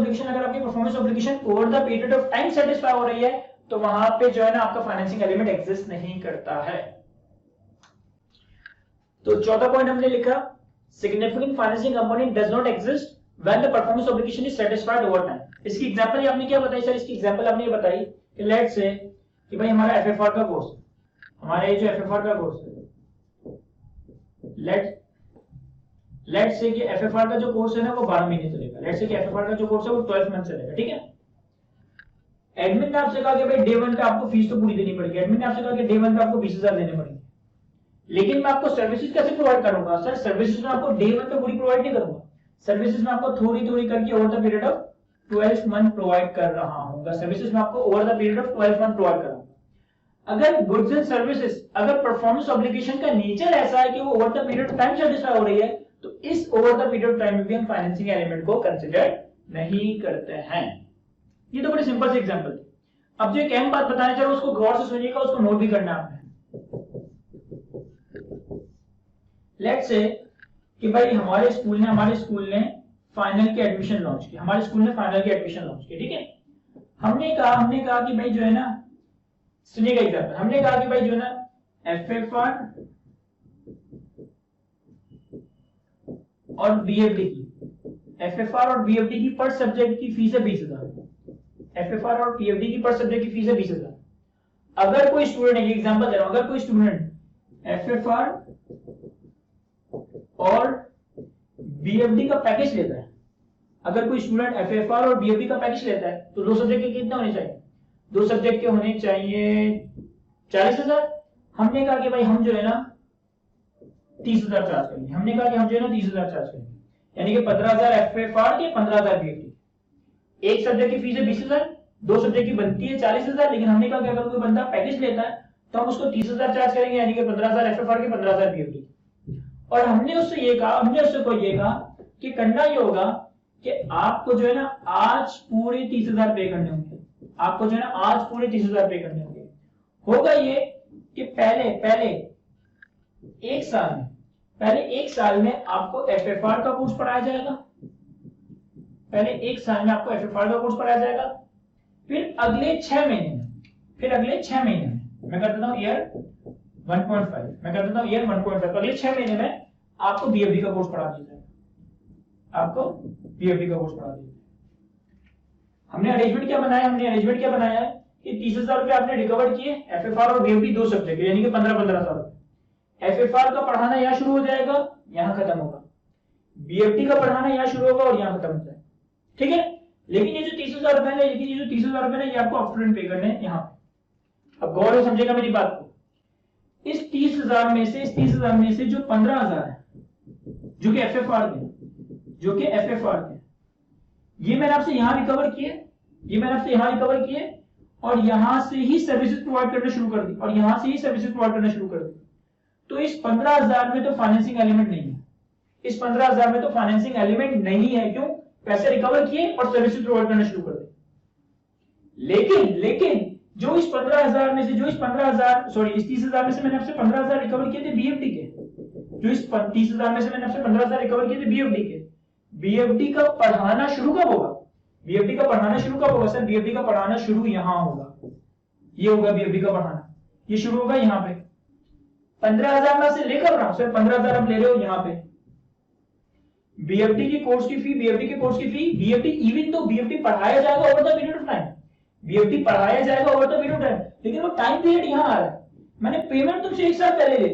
obligation over the period of time satisfy हो रही है तो वहां पे जो है ना आपका फाइनेंसिंग एलिमेंट एग्जिस्ट नहीं करता है। तो चौथा पॉइंट हमने लिखा significant financing component does not exist when the performance obligation is satisfied over time. इसकी एग्जांपल आपने क्या बताई सर? इसकी एग्जांपल आपने ये बताई कि लेट्स से कि भाई हमारा एफएफआर का कोर्स लेट्स से कि एफएफआर का जो कोर्स है ना वो 12 महीने चलेगा। लेट्स से कि एफएफआर का जो कोर्स है वो 12 मंथ चलेगा, ठीक है। एडमिन ने आपसे कहा कि भाई डे 1 पे आपको फीस तो पूरी देनी पड़ेगी। एडमिन ने आपसे कहा कि डे 1 पे आपको 20,000 देने पड़ेंगे, लेकिन मैं आपको सर्विसेज कैसे प्रोवाइड करूंगा? सर सर्विसेज में आपको डे 1 पे पूरी प्रोवाइड नहीं करूंगा, सर्विसेज में आपको थोड़ी करके over the period of 12 month provide कर रहा हूं। सर्विसेज में आपको over the period of 12 month provide कर रहा हूं। अगर गुड्स एंड सर्विसेज, अगर परफॉर्मेंस ऑब्लिगेशन का नेचर ऐसा है कि वो over the period of time satisfy हो रही है तो इस over the period of time में भी हम फाइनेंसिंग एलिमेंट को कंसीडर नहीं करते हैं। ये तो बड़ी सिंपल सी एग्जांपल थी। अब जो एक अहम बात बताने चाह रहा हूं उसको गौर से सुनिएगा, उसको नोट भी करना है आपने। लेट्स से कि भाई हमारे स्कूल ने फाइनल के एडमिशन लॉन्च किया, ठीक है। हमने कहा कि भाई जो है ना, सुनिएगा एग्जांपल, हमने कहा कि भाई जो है ना एफएफआर और बीएफडी की पर सब्जेक्ट की फीस है 20,000। एफएफआर और बीएफडी की पर सब्जेक्ट की फीस है 20,000। अगर कोई स्टूडेंट, ये एग्जांपल दे रहा हूं, अगर कोई स्टूडेंट एफएफआर और बीएफडी का पैकेज लेता है, तो 2 सब्जेक्ट के कितने होने चाहिए? 2 सब्जेक्ट के होने चाहिए 40,000। हमने कहा कि भाई हम जो है ना 30,000 चार्ज करेंगे। यानी कि 15,000 एफएफआर के, 15,000 बीएफडी। एक सब्जेक्ट की फीस है 20,000, 2 सब्जेक्ट की बनती है 40,000, लेकिन हमने कहा कि अगर कोई बंदा पैकेज लेता है तो हम उसको 30,000 चार्ज करेंगे, यानी कि 15,000 एफएफआर के, 15,000 बीएफडी। और हमने उससे कहा कि करना ये होगा कि आपको जो है ना आज पूरे 30,000 पे करने होंगे। होगा ये कि पहले एक साल में आपको एफएफआर का कोर्स पढ़ाया जाएगा। फिर अगले 6 महीने में मैं कर देता हूं ईयर 1.5 मैं कर देता हूँ ईयर 1.5। अगले 6 महीने में आपको बीएफडी का कोर्स पढ़ा दिया जाएगा, आपको बीएफडी का कोर्स पढ़ा दिया जाएगा। हमने अरेंजमेंट क्या बनाया है कि 30,000 रुपए आपने रिकवर किए, एफएफआर और बीएफडी दो सब्जेक्ट यानी कि 15,000 रुपए। एफएफआर का पढ़ाना यहाँ शुरू हो जाएगा, यहाँ खत्म होगा, बीएफडी का पढ़ाना यहाँ शुरू होगा और यहाँ खत्म हो जाएगा, ठीक है। लेकिन ये जो 30,000 रुपए है, ये जो 30,000 रुपए है, ये आपको अपफ्रंट पे करने हैं यहाँ पे। अब गौर से समझेगा मेरी बात को, इस 30,000 में से जो 15,000 है जो कि एफएफआर के, ये मैंने आपसे यहाँ रिकवर किए, और यहां से ही सर्विसेज प्रोवाइड करना शुरू कर दी, तो इस 15,000 में तो फाइनेंसिंग एलिमेंट नहीं है, क्यों? पैसे रिकवर किए और सर्विसेज प्रोवाइड करना शुरू कर दी। लेकिन जो इस 15,000 में से इस 30,000 में से मैंने आपसे 15,000 रिकवर किए थे बीएफडी के, बीएफडी का पढ़ाना शुरू कब होगा? सर बीएफडी का पढ़ाना शुरू यहां होगा, ये होगा बीएफडी का पढ़ाना, ये शुरू होगा यहाँ पे। 15,000 में से लेकर रहा हूं सर, 15,000 आप ले रहे हो यहाँ पे। बीएफडी की कोर्स की फी, बीएफडी इवन तो बीएफडी पढ़ाया जाएगा over the period of time, लेकिन वो टाइम पीरियड यहाँ आ रहा है। मैंने पेमेंट तुमसे एक साल पहले ले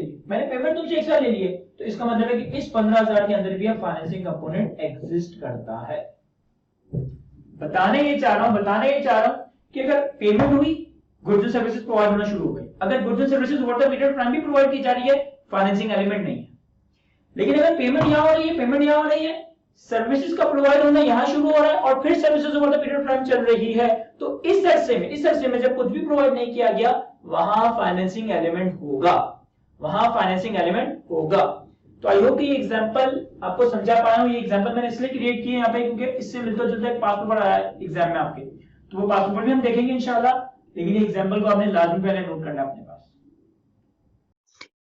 ली, तो इसका मतलब है कि इस 15,000 के अंदर भी अब फाइनेंसिंग कंपोनेंट एग्जिस्ट करता है। बताने ये चाह रहा हूं कि अगर पेमेंट हुई, गुड्स एंड सर्विसेज प्रोवाइड होना शुरू हो गई। अगर goods and services over the period of time भी प्रोवाइड की जा रही है, फाइनेंसिंग एलिमेंट नहीं है। लेकिन अगर पेमेंट यहां हो रही है, सर्विसेज का प्रोवाइड होना यहां शुरू हो रहा है और फिर services over the period of time चल रही है, तो इस अरसे में जब कुछ भी प्रोवाइड नहीं किया गया, वहां फाइनेंसिंग एलिमेंट होगा। तो आई होप कि ये एग्जांपल आपको समझा पाया हूं। ये एग्जांपल मैंने इसलिए क्रिएट किए यहाँ पे क्योंकि इससे मिलता जुलता एक पास पेपर आया है एग्जाम में आपके, तो वो पास पेपर भी हम देखेंगे इंशाल्लाह, लेकिन ये एग्जांपल को आपने लाजमी पहले नोट करना है अपने पास।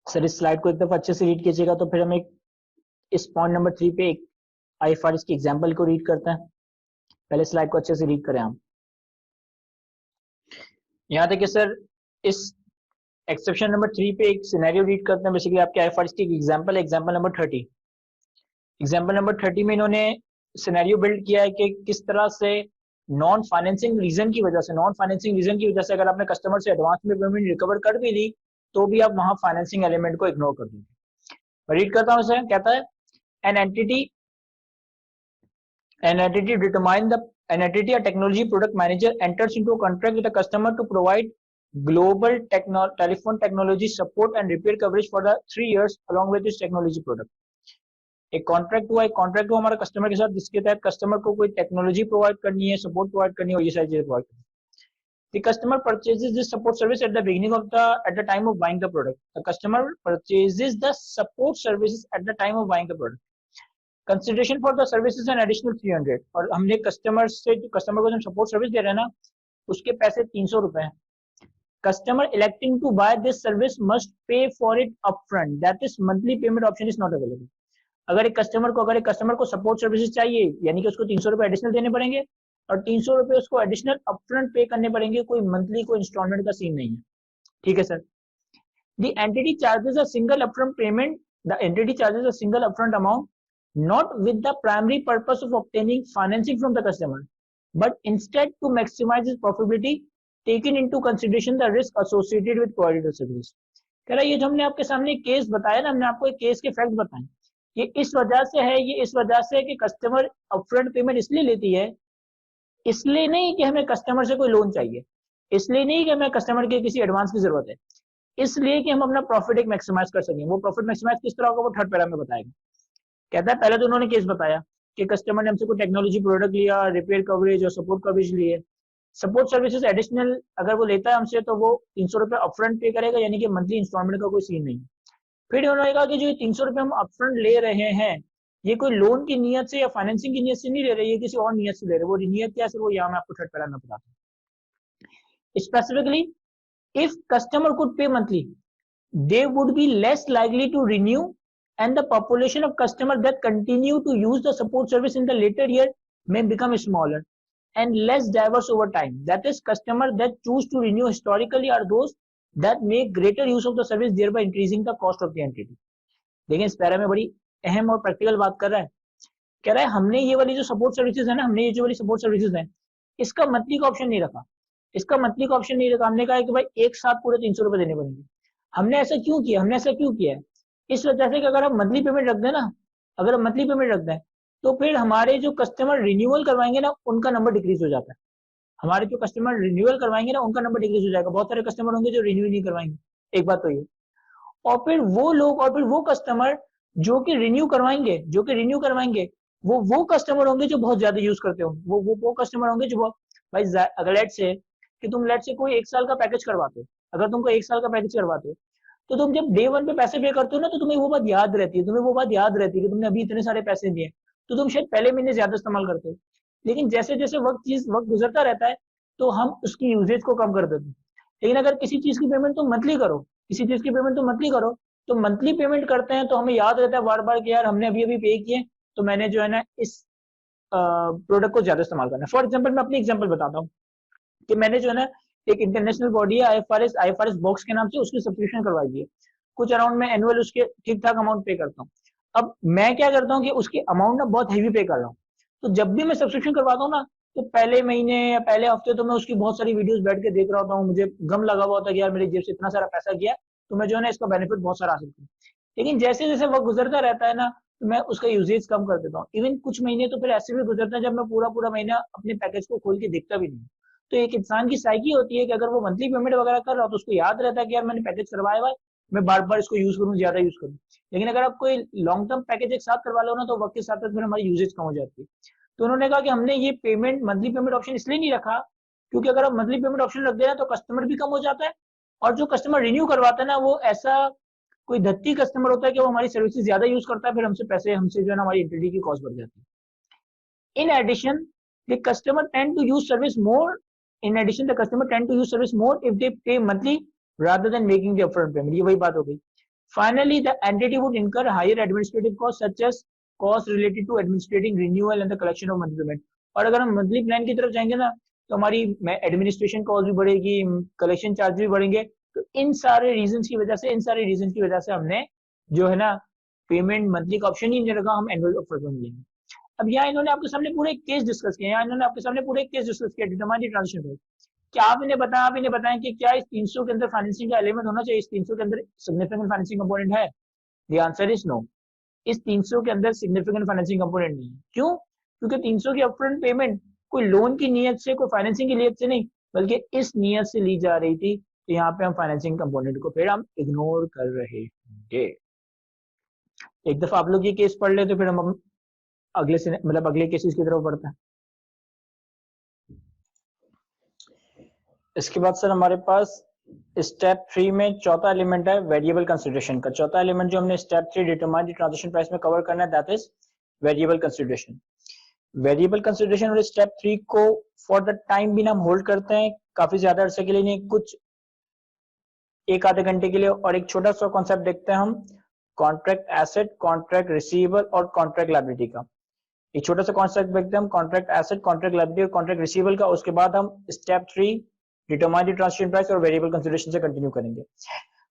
सर इस स्लाइड को एक दफा अच्छे से रीड कीजिएगा, तो फिर हम इस पॉइंट नंबर 3 पे एक आईएफआरएस की एग्जांपल को रीड करते हैं। पहले स्लाइड को अच्छे से रीड करें हम। यहाँ देखिए सर, इस एक्सेप्शन नंबर 3 पे एक सिनेरियो रीड करते हैं। बेसिकली आपके आईएफआरएस की एग्जांपल है, एग्जांपल नंबर 30। एग्जांपल नंबर 30 में इन्होंने सिनेरियो बिल्ड किया है कि किस तरह से नॉन फाइनेंसिंग रीजन की वजह से अगर आपने कस्टमर से एडवांस में पेमेंट रिकवर कर भी ली, तो भी आप वहां फाइनेंसिंग एलिमेंट को इग्नोर कर देंगे। रीड करता हूं सर, कहता है an entity, a technology product manager enters into a contract with a customer to provide global telephone technology support and repair coverage for the 3 years along with its technology product. एक contract हुआ हमारा customer के साथ, जिसके तहत customer को कोई technology provide करनी है, सपोर्ट प्रोवाइड करनी है और ये सारी चीजें प्रोवाइड करनी है। The customer purchases this support service at the time of buying the product. The customer purchases the support services at the time of buying the product. Consideration for the service is an additional 300. और हमने customer को जब support service दे रहे हैं ना, उसके पैसे 300 रुपए हैं। Customer electing to buy this service must pay for it upfront. That is monthly payment option is not available. अगर एक कस्टमर को सपोर्ट सर्विसेज चाहिए, यानी कि उसको 300 रुपए एडिशनल देने पड़ेंगे और 300 रुपए उसको एडिशनल अपफ्रंट पे करने पड़ेंगे। कोई मंथली कोई इंस्टॉलमेंट का सीन नहीं है, ठीक है sir. The entity charges a single upfront payment. The entity charges a single upfront amount, not with the primary purpose of obtaining financing from the customer, but instead to maximize its profitability, taking into consideration the risk associated with provided services. कह रहा है ये जो हमने आपके सामने case बताया ना, हमने आपको एक केस के फैक्ट बताए, ये इस वजह से है कि कस्टमर अपफ्रंट पेमेंट इसलिए लेती है, इसलिए नहीं कि हमें कस्टमर से कोई लोन चाहिए, इसलिए नहीं कि हमें कस्टमर के किसी एडवांस की जरूरत है, इसलिए कि हम अपना प्रॉफिट एक मैक्सिमाइज कर सकें। वो प्रॉफिट मैक्सिमाइज किस तरह होगा वो थर्ड पैरा में बताएगा। कहता है पहले तो उन्होंने केस बताया कि कस्टमर ने हमसे कोई टेक्नोलॉजी प्रोडक्ट लिया, रिपेयर कवरेज और सपोर्ट कवरेज लिए, सपोर्ट सर्विसेज एडिशनल अगर वो लेता है हमसे तो वो 300 रुपए अपफ्रंट पे करेगा, यानी कि मंथली इंस्टॉलमेंट का कोई सीन नहीं। फिर उन्होंने कहा कि जो 300 रुपए हम अपफ्रंट ले रहे हैं, ये कोई लोन की नियत से या फाइनेंसिंग की नियत से नहीं ले रहे, ये किसी और नियत से ले रहे। वो नियत क्या है वो यहाँ मैं आपको थर्ड पैरा में बताता हूँ। स्पेसिफिकली इफ कस्टमर कुड पे monthly, they would be less likely to renew, and the population of customers that continue to use the support service in the later year may become smaller and less diverse over time. That is, customers that choose to renew historically are those that make greater use of the service thereby increasing the cost of the entity। देखिए इस para में बड़ी अहम और practical बात कर रहा है, कह रहा है हमने ये वाली जो सपोर्ट सर्विसेज है ना, हमने ये जो वाली सपोर्ट सर्विसेज है इसका मंथली का ऑप्शन नहीं रखा, इसका मंथली का ऑप्शन नहीं रखा। हमने कहा कि भाई एक साथ पूरे 300 रुपए देने पड़ेंगे। हमने ऐसा क्यों किया, हमने ऐसा क्यों किया है, इस वजह से कि अगर हम मंथली पेमेंट रख दें ना, अगर हम मंथली पेमेंट रख दें तो फिर हमारे जो कस्टमर रिन्यूअल करवाएंगे ना उनका नंबर डिक्रीज हो जाता है। हमारे जो कस्टमर रिन्यूअल करवाएंगे ना उनका नंबर डिक्रीज हो जाएगा। बहुत सारे कस्टमर होंगे जो रिन्यू नहीं करवाएंगे, एक बात तो ये। और फिर वो लोग और फिर वो कस्टमर जो कि रिन्यू करवाएंगे वो कस्टमर होंगे जो बहुत ज्यादा यूज करते हो। वो कस्टमर होंगे जो भाई अगर लेट से कि तुम लेट से कोई 1 साल का पैकेज करवाते हो, अगर तुमको 1 साल का पैकेज करवाते हो तो तुम जब डे 1 पे पैसे पे करते हो ना तो तुम्हें वो बात याद रहती है, कि तुमने अभी इतने सारे पैसे दिए, तो तुम शायद पहले महीने ज्यादा इस्तेमाल करते हो। लेकिन जैसे जैसे वक्त गुजरता रहता है तो हम उसकी यूजेज को कम कर देते हैं। लेकिन अगर किसी चीज की पेमेंट तुम मंथली करो, तो मंथली पेमेंट करते हैं तो हमें याद रहता है बार बार कि यार हमने अभी पे किए, तो मैंने जो है ना इस प्रोडक्ट को ज्यादा इस्तेमाल करना है। फॉर एग्जाम्पल मैं अपनी एग्जाम्पल बताता हूँ कि मैंने जो है ना एक इंटरनेशनल बॉडी है IFRS बॉक्स के नाम से, उसकी सब्सक्रिप्शन करवाई है। कुछ अराउंड में एनुअल उसके ठीक ठाक अमाउंट पे करता हूँ। अब मैं क्या करता हूँ कि उसकी अमाउंट ना बहुत हैवी पे कर रहा हूँ, तो जब भी मैं सब्सक्रिप्शन करवाता हूँ ना तो पहले महीने या पहले हफ्ते तो मैं उसकी बहुत सारी वीडियोस बैठ के देख रहा होता हूँ, मुझे गम लगा हुआ होता है कि यार मेरी जेब से इतना सारा पैसा गया, तो मैं जो है ना इसका बेनिफिट बहुत सारा हासिल करूँ। लेकिन जैसे जैसे वक्त गुजरता रहता है ना तो मैं उसका यूजेज कम कर देता हूँ। इवन कुछ महीने तो फिर ऐसे भी गुजरते हैं जब मैं पूरा महीना अपने पैकेज को खोल के देखता भी नहीं। तो एक इंसान की साइकी होती है कि अगर वो मंथली पेमेंट वगैरह कर रहा हो तो उसको याद रहता है कि यार मैंने पैकेज करवाया हुआ है, मैं बार बार इसको यूज करूँ, ज्यादा यूज करूँ। लेकिन अगर आप कोई लॉन्ग टर्म पैकेज एक साथ करवा लो ना तो वक्त के साथ साथ फिर हमारी यूजेज कम हो जाती है। तो उन्होंने कहा कि हमने ये मंथली पेमेंट ऑप्शन इसलिए नहीं रखा क्योंकि अगर आप मंथली पेमेंट ऑप्शन रख देना तो कस्टमर भी कम हो जाता है, और जो कस्टमर रिन्यू करवाता है ना वो ऐसा कोई धत्ती कस्टमर होता है कि वो हमारी सर्विसेज ज्यादा यूज करता है, फिर हमसे जो है ना हमारी एंटिटी की कॉस्ट बढ़ जाती है। In addition the customer tend to use service more if they pay monthly rather than making the upfront payment। ये वही बात हो गई। Finally, the entity would incur higher administrative costs such as costs related to administrating renewal and the collection of monthly payment। और अगर हम monthly plan की तरफ जाएंगे ना तो हमारी एडमिनिस्ट्रेशन कॉस्ट भी बढ़ेगी, कलेक्शन चार्ज भी बढ़ेंगे। तो इन सारे रीजन की वजह से हमने जो है ना पेमेंट मंथली का ऑप्शन ही नहीं रखा, हम एनुअल अपफ्रंट पेमेंट लेंगे। अब यहाँ इन्होंने आपके सामने पूरे केस डिस्कस किया, डिटरमाइन द ट्रांजिशन प्राइस। क्या आप इन्हें बताएं कि क्या इस 300 के अंदर फाइनेंसिंग का एलिमेंट होना चाहिए, इस 300 के अंदर सिग्निफिकेंट फाइनेंसिंग कंपोनेंट है? The answer is no. इस 300 के अंदर सिग्निफिकेंट फाइनेंसिंग कंपोनेंट नहीं है। क्यों? क्योंकि 300 की अपफ्रंट पेमेंट कोई लोन की नीयत से, कोई फाइनेंसिंग की नीयत से नहीं, बल्कि इस नीयत से ली जा रही थी। तो यहाँ पे हम फाइनेंसिंग कंपोनेंट को फिर हम इग्नोर कर रहे होंगे। एक दफा आप लोग ये केस पढ़ ले तो फिर हम अगले केसेस की तरफ बढ़ते हैं। इसके बाद सर हमारे पास स्टेप 3 में चौथा एलिमेंट है वेरिएबल कंसिडरेशन का। चौथा एलिमेंट जो हमने step 3 determine the transaction price में कवर करना है that is variable consideration. Variable consideration और स्टेप 3 को फॉर द टाइम भी हम होल्ड करते हैं, काफी ज्यादा अरसे के लिए नहीं, कुछ एक आधे घंटे के लिए। और एक छोटा सा कॉन्सेप्ट देखते हैं हम कॉन्ट्रैक्ट एसेट, कॉन्ट्रैक्ट रिसीवेबल और कॉन्ट्रैक्ट लायबिलिटी का। एक छोटा सा कॉन्सेप्ट देखते हैं हम कॉन्ट्रैक्ट एसेट, कॉन्ट्रैक्ट लायबिलिटी और कॉन्ट्रैक्ट रिसीवेबल का। उसके बाद हम step 3 determine the transaction price और वेरिएबल कंसिडरेशन से कंटिन्यू करेंगे।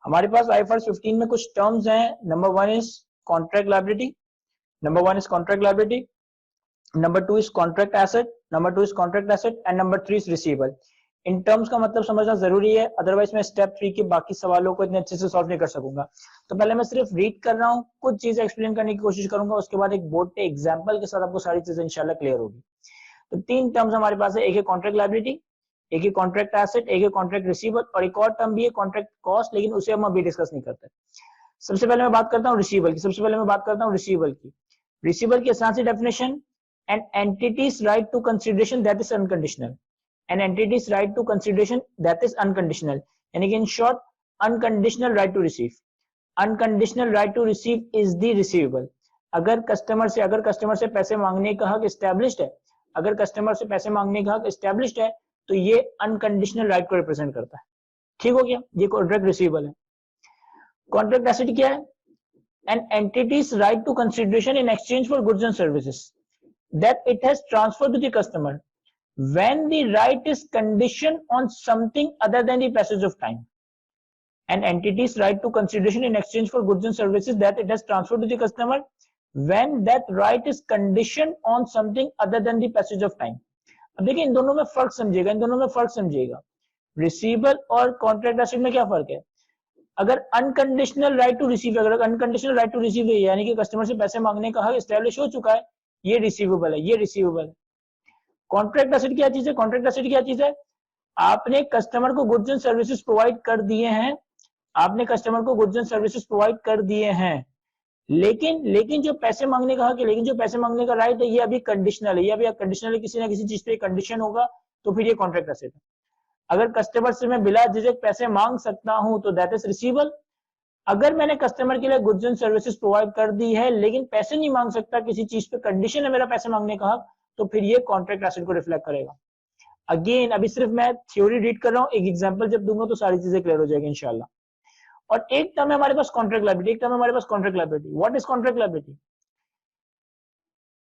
हमारे पास IFRS 15 में कुछ टर्म्स हैं। Number 1 is contract liability, number 2 is contract asset, number 2 is contract asset and number 3 is receivable. In terms का मतलब समझना जरूरी है, अदरवाइज मैं स्टेप 3 के बाकी सवालों को इतने अच्छे से सॉल्व नहीं कर सकूंगा। तो पहले मैं सिर्फ रीड कर रहा हूँ, कुछ चीजें एक्सप्लेन करने की कोशिश करूंगा, उसके बाद एक बोर्ड पे एग्जांपल के साथ आपको सारी चीजें इंशाल्लाह क्लियर होगी। तो 3 टर्म्स हमारे पास है, एक है कॉन्ट्रैक्ट लायबिलिटी, एक है कॉन्ट्रैक्ट एसेट, एक है कॉन्ट्रैक्ट रिसीवेबल और एक और टर्म भी है कॉन्ट्रैक्ट कॉस्ट, लेकिन उसे हम अभी डिस्कस नहीं करते। सबसे पहले मैं बात करता हूँ रिसीवेबल की। रिसीवेबल की आसान सी definition, an entity's right to consideration that is unconditional. An entity's right to consideration that is unconditional, यानी कि in short unconditional right to receive। Unconditional right to receive is the receivable। अगर customer से पैसे मांगने का हक established है, तो ये unconditional right को रिप्रेजेंट करता है। ठीक हो गया, ये कॉन्ट्रैक्ट रिसीवेबल है। कॉन्ट्रैक्ट एसेट क्या है? An entity's right to consideration in exchange for goods and services that it has transferred to the customer when the right is conditioned on something other than the passage of time। an entity's right to consideration in exchange for goods and services that it has transferred to the customer when that right is conditioned on something other than the passage of time. अब देखिए इन दोनों में फर्क समझिएगा, receivable और contract asset में क्या फर्क है? अगर अनकंडीशनल राइट टू रिसीव है, यानी कि कस्टमर से पैसे मांगने का हक एस्टैब्लिश हो चुका है, ये रिसीवेबल है, कॉन्ट्रैक्ट एसेट क्या चीज है? आपने कस्टमर को गुड्स एंड सर्विसेज प्रोवाइड कर दिए हैं, लेकिन जो पैसे मांगने का हक है, जो पैसे मांगने का राइट है, ये अभी कंडीशनल है, किसी ना किसी चीज पे कंडीशन होगा, तो फिर ये कॉन्ट्रैक्ट एसेट है। अगर कस्टमर से मैं बिला झिझक पैसे मांग सकता हूं तो दैट इज रिसीवेबल। अगर मैंने कस्टमर के लिए गुड्स एंड सर्विसेज प्रोवाइड कर दी है लेकिन पैसे नहीं मांग सकता, किसी चीज पे कंडीशन है मेरा पैसे मांगने का हक, तो फिर ये कॉन्ट्रैक्ट एसेट को रिफ्लेक्ट करेगा। अगेन अभी सिर्फ मैं थ्योरी रीड कर रहा हूं, एक एग्जांपल जब दूंगा तो सारी चीजें क्लियर हो जाएगी इंशाल्लाह। और एक टर्म है हमारे पास contract liability, what is contract liability?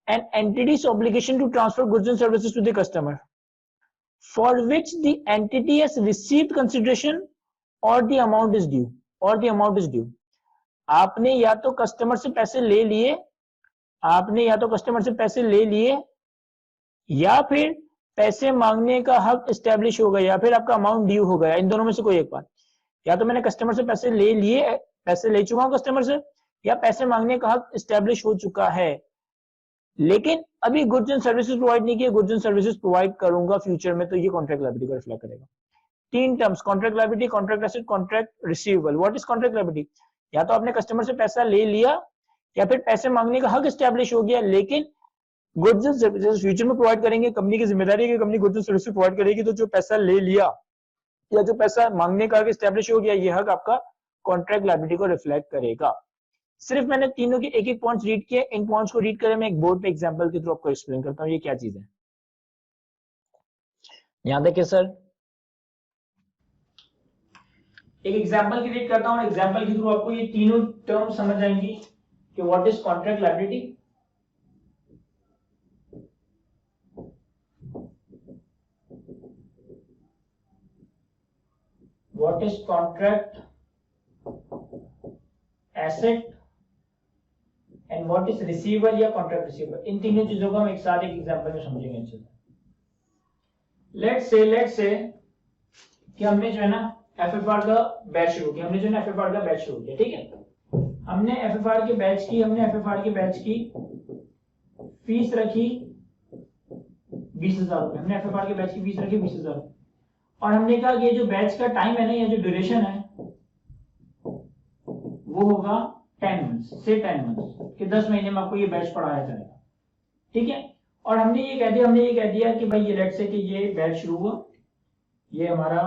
An entity's obligation to transfer goods and services to the customer for which the entity has received consideration or the amount is due, आपने या तो कस्टमर से पैसे ले लिए, या फिर पैसे मांगने का हक एस्टेब्लिश हो गया, या फिर आपका अमाउंट ड्यू हो गया। इन दोनों में से कोई एक बात, या तो मैंने कस्टमर से पैसे ले चुका हूं कस्टमर से, या पैसे मांगने का हक एस्टेब्लिश हो चुका है, लेकिन अभी गुड्स एंड सर्विसेज प्रोवाइड नहीं किए, गुड्स एंड सर्विसेज प्रोवाइड करूंगा फ्यूचर में, तो ये कॉन्ट्रैक्ट लायबिलिटी को रिफ्लेक्ट करेगा। तीन terms, contract liability, contract asset, contract receivable. What is contract liability? या तो आपने कस्टमर से पैसा ले लिया, या फिर पैसे मांगने का हक एस्टैब्लिश हो गया, लेकिन गुड्स एंड सर्विसेज फ्यूचर में प्रोवाइड करेंगे, कंपनी की जिम्मेदारी है कि company goods and services provide करेगी, तो जो पैसा ले लिया या जो पैसा मांगने का हक एस्टैब्लिश हो गया, ये हक आपका कॉन्ट्रैक्ट लायबिलिटी को रिफ्लेक्ट करेगा। सिर्फ मैंने तीनों के एक पॉइंट्स रीड किए, इन पॉइंट्स को रीड करें मैं एक बोर्ड पे एग्जांपल के थ्रू आपको एक्सप्लेन करता हूं ये क्या चीज है। यहां देखिए सर, एक एग्जांपल की रीड करता हूं, एग्जांपल के थ्रू आपको ये तीनों टर्म समझ आएंगी कि what is contract liability, what is contract asset and what is receivable या कॉन्ट्रैक्ट रिसीवेबल। इन तीनों चीजों को हम एक साथ एक एग्जांपल में समझेंगे अच्छे से। लेट्स से कि हमने जो है ना एफएफआर का बैच शुरू किया, ठीक है। हमने एफएफआर के बैच की फीस रखी 20,000 रुपए, हमने एफएफआर के बैच की फीस रखी 20,000, और हमने कहा कि ये जो बैच का टाइम है ना, ये जो ड्यूरेशन है वो होगा 10 मंथ्स कि 10 महीने में आपको ये बैच पढ़ाया जाएगा, ठीक है। और हमने ये कह दिया कि भाई ये लेट्स से कि ये बैच शुरू हुआ, ये हमारा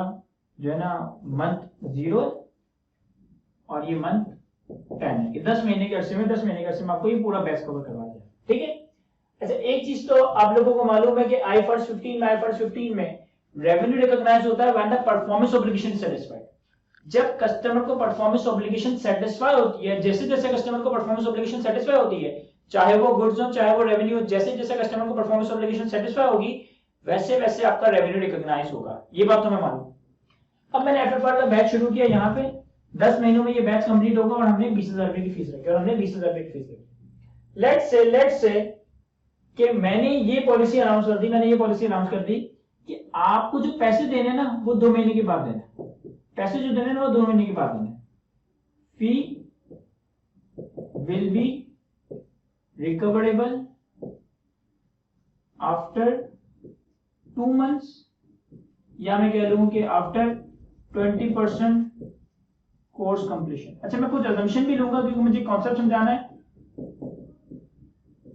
जो है ना मंथ 0 और ये मंथ 10 है, कि 10 महीने के अरसे में आपको ये पूरा बैच कवर करवाया जाए, ठीक है। अच्छा, एक चीज तो आप लोगों को मालूम है कि IFRS 15 में रेवेन्यू रिकॉग्नाइज होता है when the performance obligation satisfied. जब कस्टमर को परफॉर्मेंस ऑब्लिगेशन सेटिस्फाई होती है, जैसे कस्टमर को परफॉर्मेंस ऑब्लिगेशन सेटिस्फाई होती है, चाहे वो गुड्स हो चाहे वो रेवेन्यू, जैसे कस्टमर को परफॉर्मेंस ऑब्लिगेशन सेटिस्फाई होगी, वैसे आपका रेवेन्यू रिकॉग्नाइज होगा। ये बात हमें मालूम। अब मैंने एफएफआर का बैच शुरू किया, यहाँ पे 10 महीनों में ये बैच कंप्लीट होगा और हमने 20,000 रुपए की फीस रखी, लेट्स से कि मैंने ये पॉलिसी अनाउंस कर दी कि आपको जो पैसे देने ना वो 2 महीने के बाद देने, fee will be recoverable after 2 months, या मैं कह लूं कि आफ्टर 20% कोर्स कंप्लीशन। अच्छा, मैं कुछ अजम्पशन भी लूंगा क्योंकि मुझे कॉन्सेप्ट समझाना है,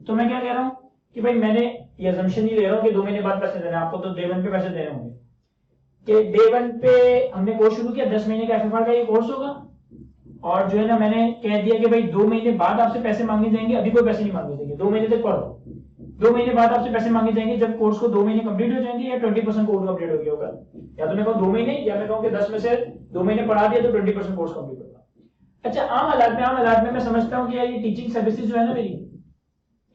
तो मैं क्या कह रहा हूं कि भाई मैंने ये अजम्पशन ही ले रहा हूं कि 2 महीने बाद पैसे देने, आपको तो डे 1 पे पैसे देने होंगे, कि डे 1 पे हमने कोर्स शुरू किया, 10 महीने का एफएफआर का ये कोर्स होगा, और जो है ना मैंने कह दिया कि भाई 2 महीने बाद आपसे पैसे मांगे जाएंगे, अभी कोई पैसे नहीं मांगे जाएंगे, 2 महीने तक पढ़ो, 2 महीने बाद आपसे पैसे मांगे जाएंगे जब कोर्स को 2 महीने कंप्लीट हो जाएंगे या 20% कोर्स कंप्लीट हो गया होगा, या तो मैं कहूँ 2 महीने, या मैं कहूँ कि 10 में से 2 महीने पढ़ा दिया तो 20% कोर्स कंप्लीट होगा। अच्छा, आम हालात में मैं समझता हूँ कि यार ये टीचिंग सर्विसेज जो है ना मेरी,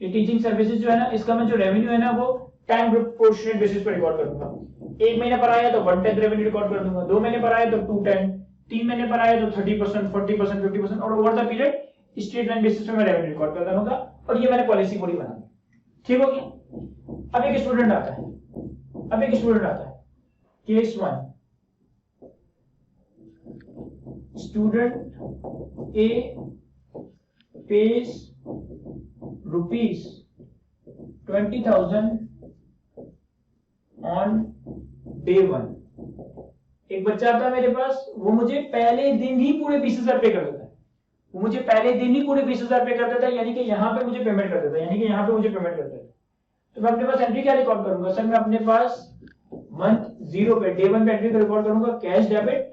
ये टीचिंग सर्विसेज जो है ना, इसका मैं जो रेवेन्यू है ना वो टाइम प्रोपोर्शनेट बेसिस पर रिकॉर्ड करूंगा। 1 महीना पढ़ाया तो 1/10 रेवेन्यू रिकॉर्ड कर दूंगा, 2 महीने पढ़ाया तो 2/10, 3 महीने पर आया तो 30%, 40%, 50%, और over the period straight line basis पे मैं रेवेन्यू रिकॉर्ड करता रहूंगा, और ये मैंने पॉलिसी पूरी बना दी। ठीक हो गया। अब एक स्टूडेंट आता है, case 1, student A pays ₹20,000 on day 1। एक बच्चा आता है मेरे पास, वो मुझे पहले दिन ही पूरे 20,000 पे कर देता है, यानी कि यहाँ पे मुझे पेमेंट कर देता है, तो मैं अपने पास एंट्री क्या रिकॉर्ड करूंगा सर? मैं अपने पास मंथ 0 पे डे 1 पे एंट्री रिकॉर्ड करूंगा कैश डेबिट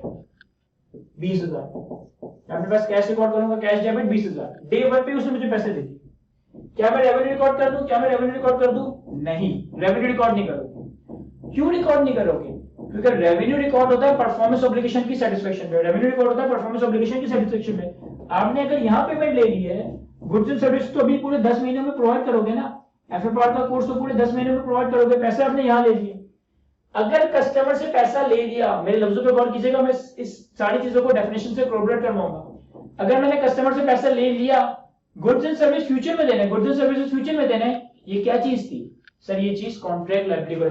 20,000। मैं अपने पास कैश रिकॉर्ड करूंगा कैश डेबिट 20,000। डे 1 पे उसने मुझे पैसे दे दिए। क्या मैं रेवेन्यू रिकॉर्ड कर दूं? नहीं, रेवेन्यू रिकॉर्ड नहीं करोगे। क्यों रिकॉर्ड नहीं करोगे? क्योंकि रेवेन्यू रिकॉर्ड होता है परफॉर्मेंस ऑब्लिगेशन की सेटिस्फेक्शन में। आपने अगर यहाँ पेमेंट ले ली है, गुड्स एंड सर्विस तो अभी पूरे 10 महीने में प्रोवाइड करोगे ना, एफएफआर का कोर्स तो पूरे 10 महीने में प्रोवाइड करोगे, पैसे आपने यहाँ ले लिए। अगर कस्टमर से पैसा ले लिया, मेरे लफ्जों पे गौर कीजिएगा, मैं इस सारी चीजों को डेफिनेशन से कोलैबोरेट करवाऊंगा। अगर मैंने कस्टमर से पैसा ले लिया, गुड्स एंड सर्विस फ्यूचर में देना है, ये क्या चीज थी सर? ये चीज कॉन्ट्रैक्ट लायबिलिटी को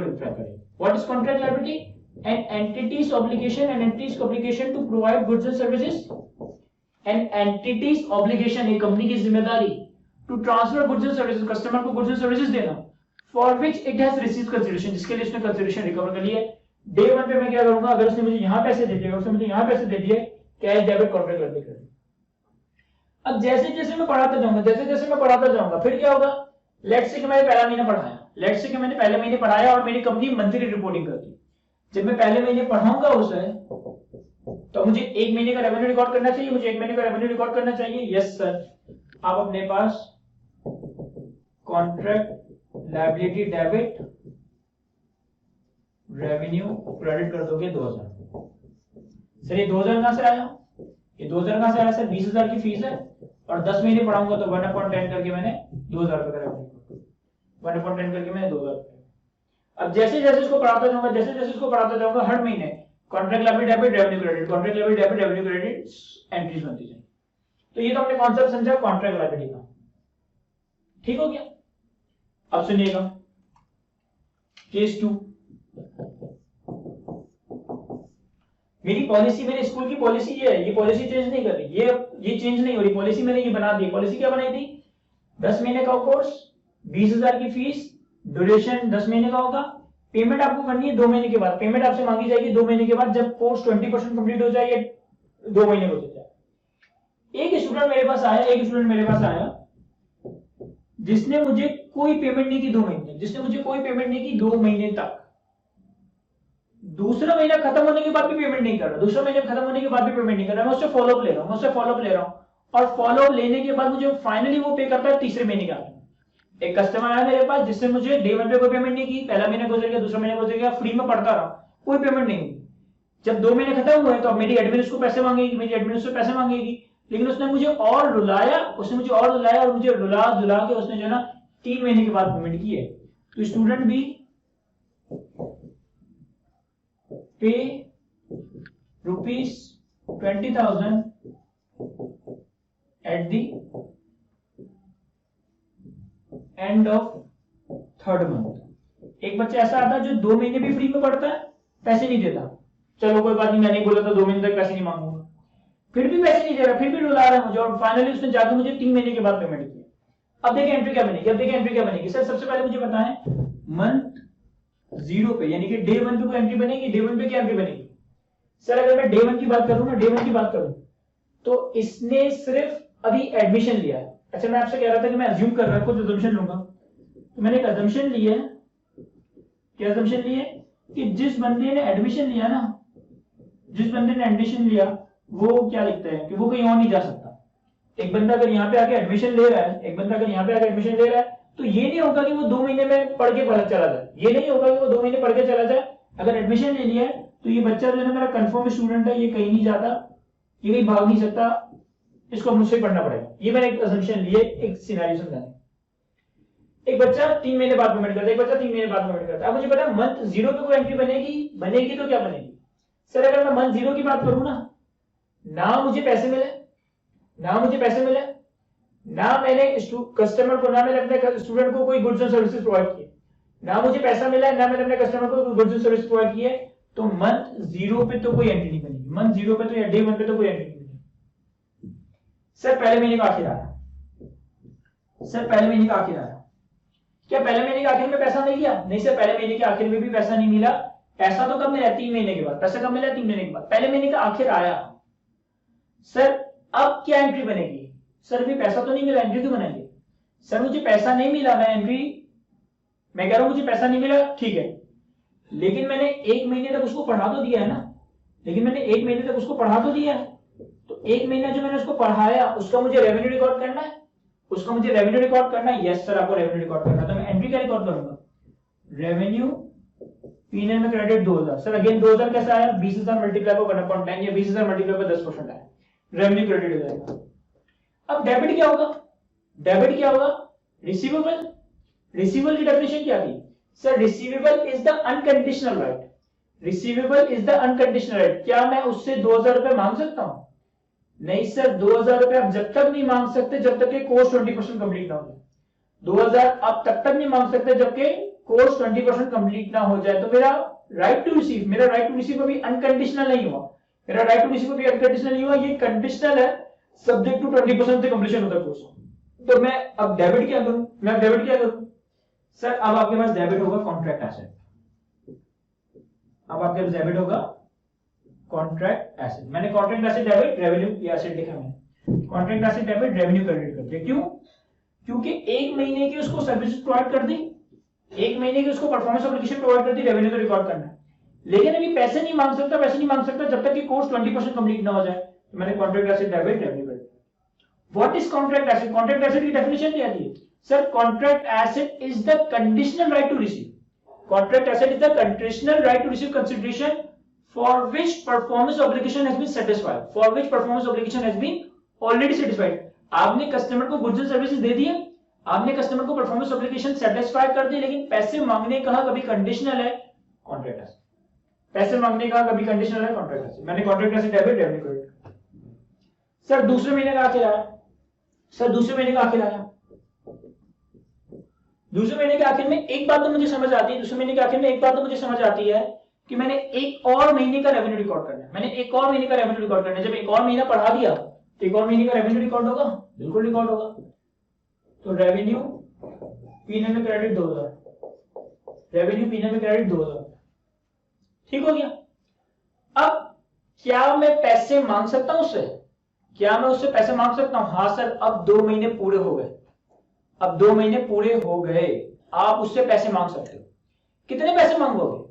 रिफ्लेक्ट करेगी। What is contract liability? An entity's obligation to provide goods and services. एक कंपनी की जिम्मेदारी to transfer goods and services, customer को गुड्स एंड सर्विसेज देना, for which it has received consideration, जिसके लिए उसने कंसीडरेशन रिकवर कर लिया है। डे 1 पे मैं क्या करूंगा? अगर उसने मुझे यहाँ पैसे दे दिए, कैश डेबिट कॉन्ट्रैक्ट लायबिलिटी। अब जैसे जैसे मैं पढ़ाता जाऊंगा, फिर क्या होगा? लेट्स से कि मैंने पहला महीने पढ़ाया, और मेरी कंपनी मंथली रिपोर्टिंग करती। जब मैं पहले महीने पढ़ाऊंगा उसे, तो मुझे 1 महीने का रेवेन्यू रिकॉर्ड करना चाहिए। यस सर, आप अपने पास contract liability debit revenue credit कर दोगे 2,000। सर ये 2,000 कहां से आया? सर 20,000 की फीस है, और 10 महीने पढ़ाऊंगा तो 1/10 करके मैंने 2,000 रुपए का रेवेन्यू, 1/10 करके मैंने 2,000 रुपए। अब जैसे जैसे इसको पढ़ाता जाऊंगा, हर महीने contract liability debit revenue credit entries बनती जाएंगी। तो ये तो हमने कॉन्सेप्ट समझा कॉन्ट्रैक्ट लायबिलिटी का। ठीक हो गया? अब सुनिएगा केस 2। मेरे स्कूल की पॉलिसी ये है, ये पॉलिसी चेंज नहीं कर रही, ये चेंज नहीं हो रही पॉलिसी, मैंने ये बना दी। पॉलिसी क्या बनाई थी? 10 महीने का कोर्स, 20,000 की फीस, ड्यूरेशन 10 महीने का होगा, पेमेंट आपको करनी है 2 महीने के बाद, पेमेंट आपसे मांगी जाएगी 2 महीने के बाद, जब कोर्स 20% कंप्लीट हो जाए या 2 महीने हो जाए। एक स्टूडेंट मेरे पास आया जिसने मुझे कोई पेमेंट नहीं की 2 महीने तक। दूसरा महीना खत्म होने के बाद भी पेमेंट नहीं कर रहा, मैं उससे फॉलोअप ले रहा हूं, और फॉलोअप लेने के बाद मुझे फाइनली वो पे करता है तीसरे महीने का। एक कस्टमर आया मेरे पास जिससे मुझे डे 1 पे कोई पेमेंट नहीं की, पहला महीना गुजर गया, दूसरा महीना गुजर गया, फ्री में पढ़ता रहा, कोई पेमेंट नहीं हुई। जब 2 महीने खत्म हुए तो मेरी एडमिन उसको पैसे मांगेगी, लेकिन उसने मुझे और रुलाया, और मुझे रुला के उसने जो ना 3 महीने के बाद पेमेंट की है। तो स्टूडेंट भी पे ₹20,000 at the end of 3rd month। एक बच्चा ऐसा आता है जो 2 महीने भी फ्री में पढ़ता है, पैसे नहीं देता, चलो कोई बात नहीं, मैं नहीं बोला था 2 महीने तक पैसे नहीं मांगूंगा, फिर भी पैसे नहीं दे रहा, फिर भी रुला रहा है मुझे, और फाइनली उसने जाकर मुझे 3 महीने के बाद पेमेंट की। अब देखिए एंट्री क्या बनेगी, सर सबसे पहले मुझे बताएं मंथ 0 पे, यानी कि डे 1 पे कोई एंट्री बनेगी। डे 1 पे क्या एंट्री बनेगी? सर अगर मैं डे 1 की बात करूं तो इसने सिर्फ अभी एडमिशन लिया है। अच्छा, मैं आपसे कह रहा था कि मैं अज्यूम कर रहा हूं, कुछ अजम्पशन लूंगा, तो मैंने एक अजम्पशन ली है। क्या अजम्पशन ली है? कि जिस बंदे ने एडमिशन लिया वो क्या लिखता है कि वो कहीं और नहीं जा सकता। एक बंदा अगर यहाँ पे आके एडमिशन ले रहा है, तो ये नहीं होगा कि वो 2 महीने में पढ़ के चला जाए। अगर एडमिशन ले लिया है तो ये बच्चा जो है मेरा कंफर्म स्टूडेंट है, ये कहीं नहीं जाता, ये कहीं भाग नहीं सकता, इसको मुझसे पढ़ना पड़ेगा। ये मैंने एक असम्पशन लिए, एक सिनेरियो समझाने। एक बच्चा 3 महीने बाद पेमेंट करता है, एक बच्चा 3 महीने बाद पेमेंट करता है। अब मुझे पता है मंथ 0 पे कोई एंट्री बनेगी तो क्या बनेगी सर? अगर मैं मंथ 0 की बात करूं ना मुझे पैसे मिले, ना मैंने कस्टमर को, ना मैंने अपने स्टूडेंट को कोई गुड्स एंड सर्विसेज प्रोवाइड किए, ना मुझे पैसा मिला है, ना मैंने अपने कस्टमर को कोई गुड्स एंड सर्विस प्रोवाइड किए, तो मंथ 0 पे तो कोई एंट्री नहीं बनेगी। मंथ 0 पे तो या डे 1 पे तो कोई एंट्री नहीं बनेगी। सर पहले महीने का आखिर आया, क्या पहले महीने के आखिर में पैसा मिल गया? नहीं सर, पहले महीने के आखिर में भी पैसा नहीं मिला। पैसा तो कब मिला? 3 महीने के बाद। पैसा कब मिला? 3 महीने के बाद। पहले महीने का आखिर आया। सर अब क्या एंट्री बनेगी? सर अभी पैसा तो नहीं मिला, एंट्री क्यों बनाएंगे? सर मुझे पैसा नहीं मिला, मैं कह रहा हूं मुझे पैसा नहीं मिला, ठीक है, लेकिन मैंने 1 महीने तक उसको पढ़ा तो दिया है ना, तो 1 महीना जो मैंने उसको पढ़ाया उसका मुझे रेवेन्यू रिकॉर्ड करना है। यस सर, आपको रेवेन्यू रिकॉर्ड करना है, तो मैं एंट्री क्या रिकॉर्ड करूंगा? रेवेन्यू P&L में क्रेडिट 2000। सर अगेन 2000 कैसा आया? 20,000 मल्टीप्लाई को 1/10 या 20,000 मल्टीप्लाई को 10% आया, रेवेन्यू क्रेडिट हो जाएगा। अब डेबिट क्या होगा? रिसीवेबल की डेफिनेशन क्या थी? Sir receivable is the unconditional right. क्या मैं उससे 2000 रुपए मांग सकता हूं? नहीं सर, 2000 रुपए आप जब तक नहीं मांग सकते जब तक कि कोर्स 20% कंप्लीट ना हो जाए। 2000 आप तब तक नहीं मांग सकते जब कि कोर्स 20% कंप्लीट ना हो जाए। तो मेरा राइट टू रिसीव अभी अनकंडीशनल नहीं हुआ, ये कंडीशनल है, सब्जेक्ट टू 20% से कंप्लीशन होता है कोर्स। तो मैं अब डेबिट क्या करूं? सर अब आपके पास डेबिट होगा कॉन्ट्रैक्ट एसेट। मैंने कॉन्ट्रैक्ट एसेट डेबिट रेवेन्यू या एसेट लिखा, मैंने contract asset debit revenue credit कर दिया। क्यों? क्योंकि 1 महीने की उसको सर्विसेज प्रोवाइड कर दी, 1 महीने की उसको परफॉर्मेंस एप्लीकेशन प्रोवाइड कर दी, रेवेन्यू तो रिकॉर्ड करना है, लेकिन अभी पैसे नहीं मांग सकता जब तक कि कोर्स 20% कंप्लीट ना हो जाए। तो मैंने contract asset debit revenue credit. What is contract asset? Contract asset की डेफिनेशन क्या दी है? Sir contract asset is the conditional right to receive. Contract asset is the conditional right to receive consideration for which performance obligation has been satisfied, already satisfied। आपने customer को goods and services दे दिए, आपने customer को performance obligation satisfy कर दी, लेकिन पैसे मांगने का कभी कंडीशनल है कॉन्ट्रैक्ट एसेट। मैंने contract asset debit revenue credit. Sir दूसरे महीने का आखिर आया, दूसरे महीने के आखिर में एक बात तो मुझे समझ आती है, कि मैंने एक और महीने का रेवेन्यू रिकॉर्ड करना है। जब एक और महीना पढ़ा दिया तो एक और महीने का रेवेन्यू रिकॉर्ड होगा, बिल्कुल रिकॉर्ड होगा। तो रेवेन्यू P&L में क्रेडिट 2000, ठीक हो गया। अब क्या मैं पैसे मांग सकता हूं उससे? हाँ सर, अब 2 महीने पूरे हो गए, आप उससे पैसे मांग सकते हो। कितने पैसे मांगोगे?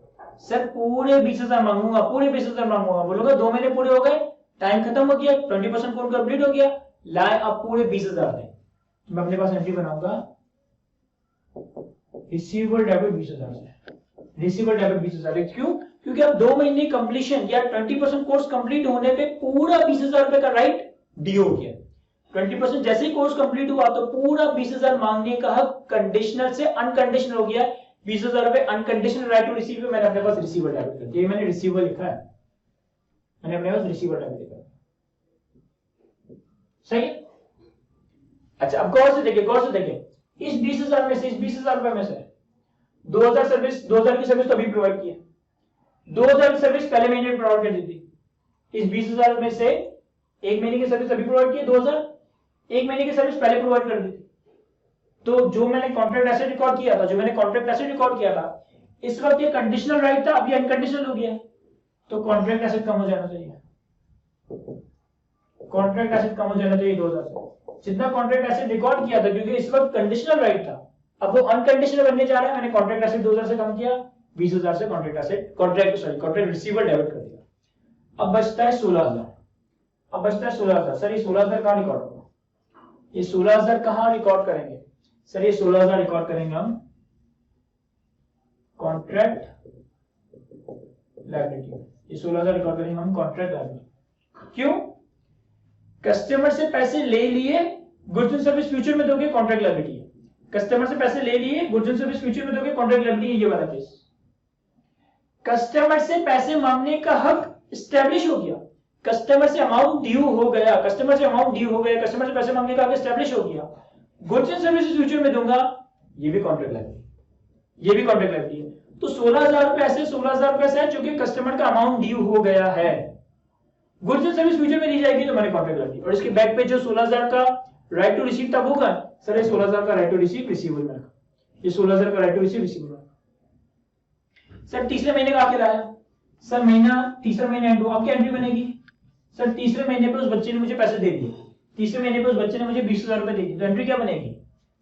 सर पूरे 20,000 मांगूंगा, बोलूंगा 2 महीने पूरे हो गए, टाइम खत्म हो गया, 20% कोर्स कंप्लीट हो गया, लाए अब पूरे 20,000 दें। मैं अपने पास एंट्री बनाऊंगा रिसीवेबल डेबिट 20,000 से। क्यों? क्योंकि अब 2 महीने कंप्लीशन या 20% कोर्स कंप्लीट होने पे पूरा 20,000 रुपए का राइट डी हो गया। 20% जैसे ही कोर्स कंप्लीट हुआ तो पूरा 20,000 मांगने का हक कंडीशनल से अनकंडीशनल हो गया। 20,000 रुपए अनकंडीशनल राइट टू रिसीव, मैंने अपने पास रिसीवर डेबिट कर दिया। मैंने रिसीवर लिखा है, सही। अच्छा अब गौर से देखिए, इस 20,000 में से 2000 की सर्विस तो अभी प्रोवाइड की है, 2000 की सर्विस पहले महीने में प्रोवाइड कर दी थी। इस 20,000 में से 1 महीने की सर्विस अभी प्रोवाइड की है, 2000 1 महीने की सर्विस पहले प्रोवाइड कर दी थी। तो जो मैंने कॉन्ट्रैक्ट एसेट रिकॉर्ड किया था, इस वक्त ये कंडीशनल राइट था, अभी अनकंडीशनल हो गया, तो कॉन्ट्रैक्ट एसेट कम हो जाना चाहिए। 2000 से जितना कॉन्ट्रैक्ट एसेट रिकॉर्ड किया था, क्योंकि इस वक्त कंडीशनल राइट था, अब वो अनकंडीशनल बनने जा रहा है। मैंने कॉन्ट्रैक्ट एसेट 2000 से कम किया, 20,000 से कॉन्ट्रैक्ट रिसीवर डेबिट कर दिया। अब बचता है 16,000। सर ये 16,000 कहां रिकॉर्ड होगा? ये 16,000 कहां रिकॉर्ड करेंगे? सर ये 16,000 रिकॉर्ड करेंगे हम कॉन्ट्रैक्ट लायबिलिटी। क्यों? कस्टमर से पैसे ले लिए, गुड्स एंड सर्विस फ्यूचर में दोगे, कॉन्ट्रैक्ट लायबिलिटी है। कस्टमर से पैसे ले लिए, गुड्स एंड सर्विस फ्यूचर में दोगे, कॉन्ट्रैक्ट लायबिलिटी ये वाला केस। कस्टमर से पैसे मांगने का हक एस्टेब्लिश हो गया, कस्टमर से अमाउंट ड्यू हो गया, कस्टमर से अमाउंट ड्यू हो गया, कस्टमर से पैसे मांगने का हक एस्टेब्लिश हो गया, गुड्स एंड सर्विसेज फ्यूचर में दूंगा, ये भी कॉन्ट्रैक्ट लायबिलिटी, ये भी कॉन्ट्रैक्ट लायबिलिटी है। तो 16,000 रुपए ऐसे 16,000 रुपए ऐसे है जो कि कस्टमर का अमाउंट ड्यू हो गया है, गुड्स एंड सर्विस फ्यूचर में दी जाएगी तो मैंने कॉन्ट्रैक्ट लायबिलिटी। और इसके बैक पे जो 16,000 का राइट टू रिसीव तब होगा, सर ये 16,000 का राइट टू रिसीव रिसीवेबल में रखा, ये 16,000 का राइट टू रिसीव रिसीवेबल में। सर तीसरे महीने का आके लाया, सर महीना तीसरा महीना एंड हुआ, आपकी एंट्री बनेगी, सर तीसरे महीने पे उस बच्चे ने मुझे पैसे दे दिए, तीसरे महीने पे उस बच्चे ने मुझे 20,000 रुपए दे दिए, तो एंट्री क्या बनेगी?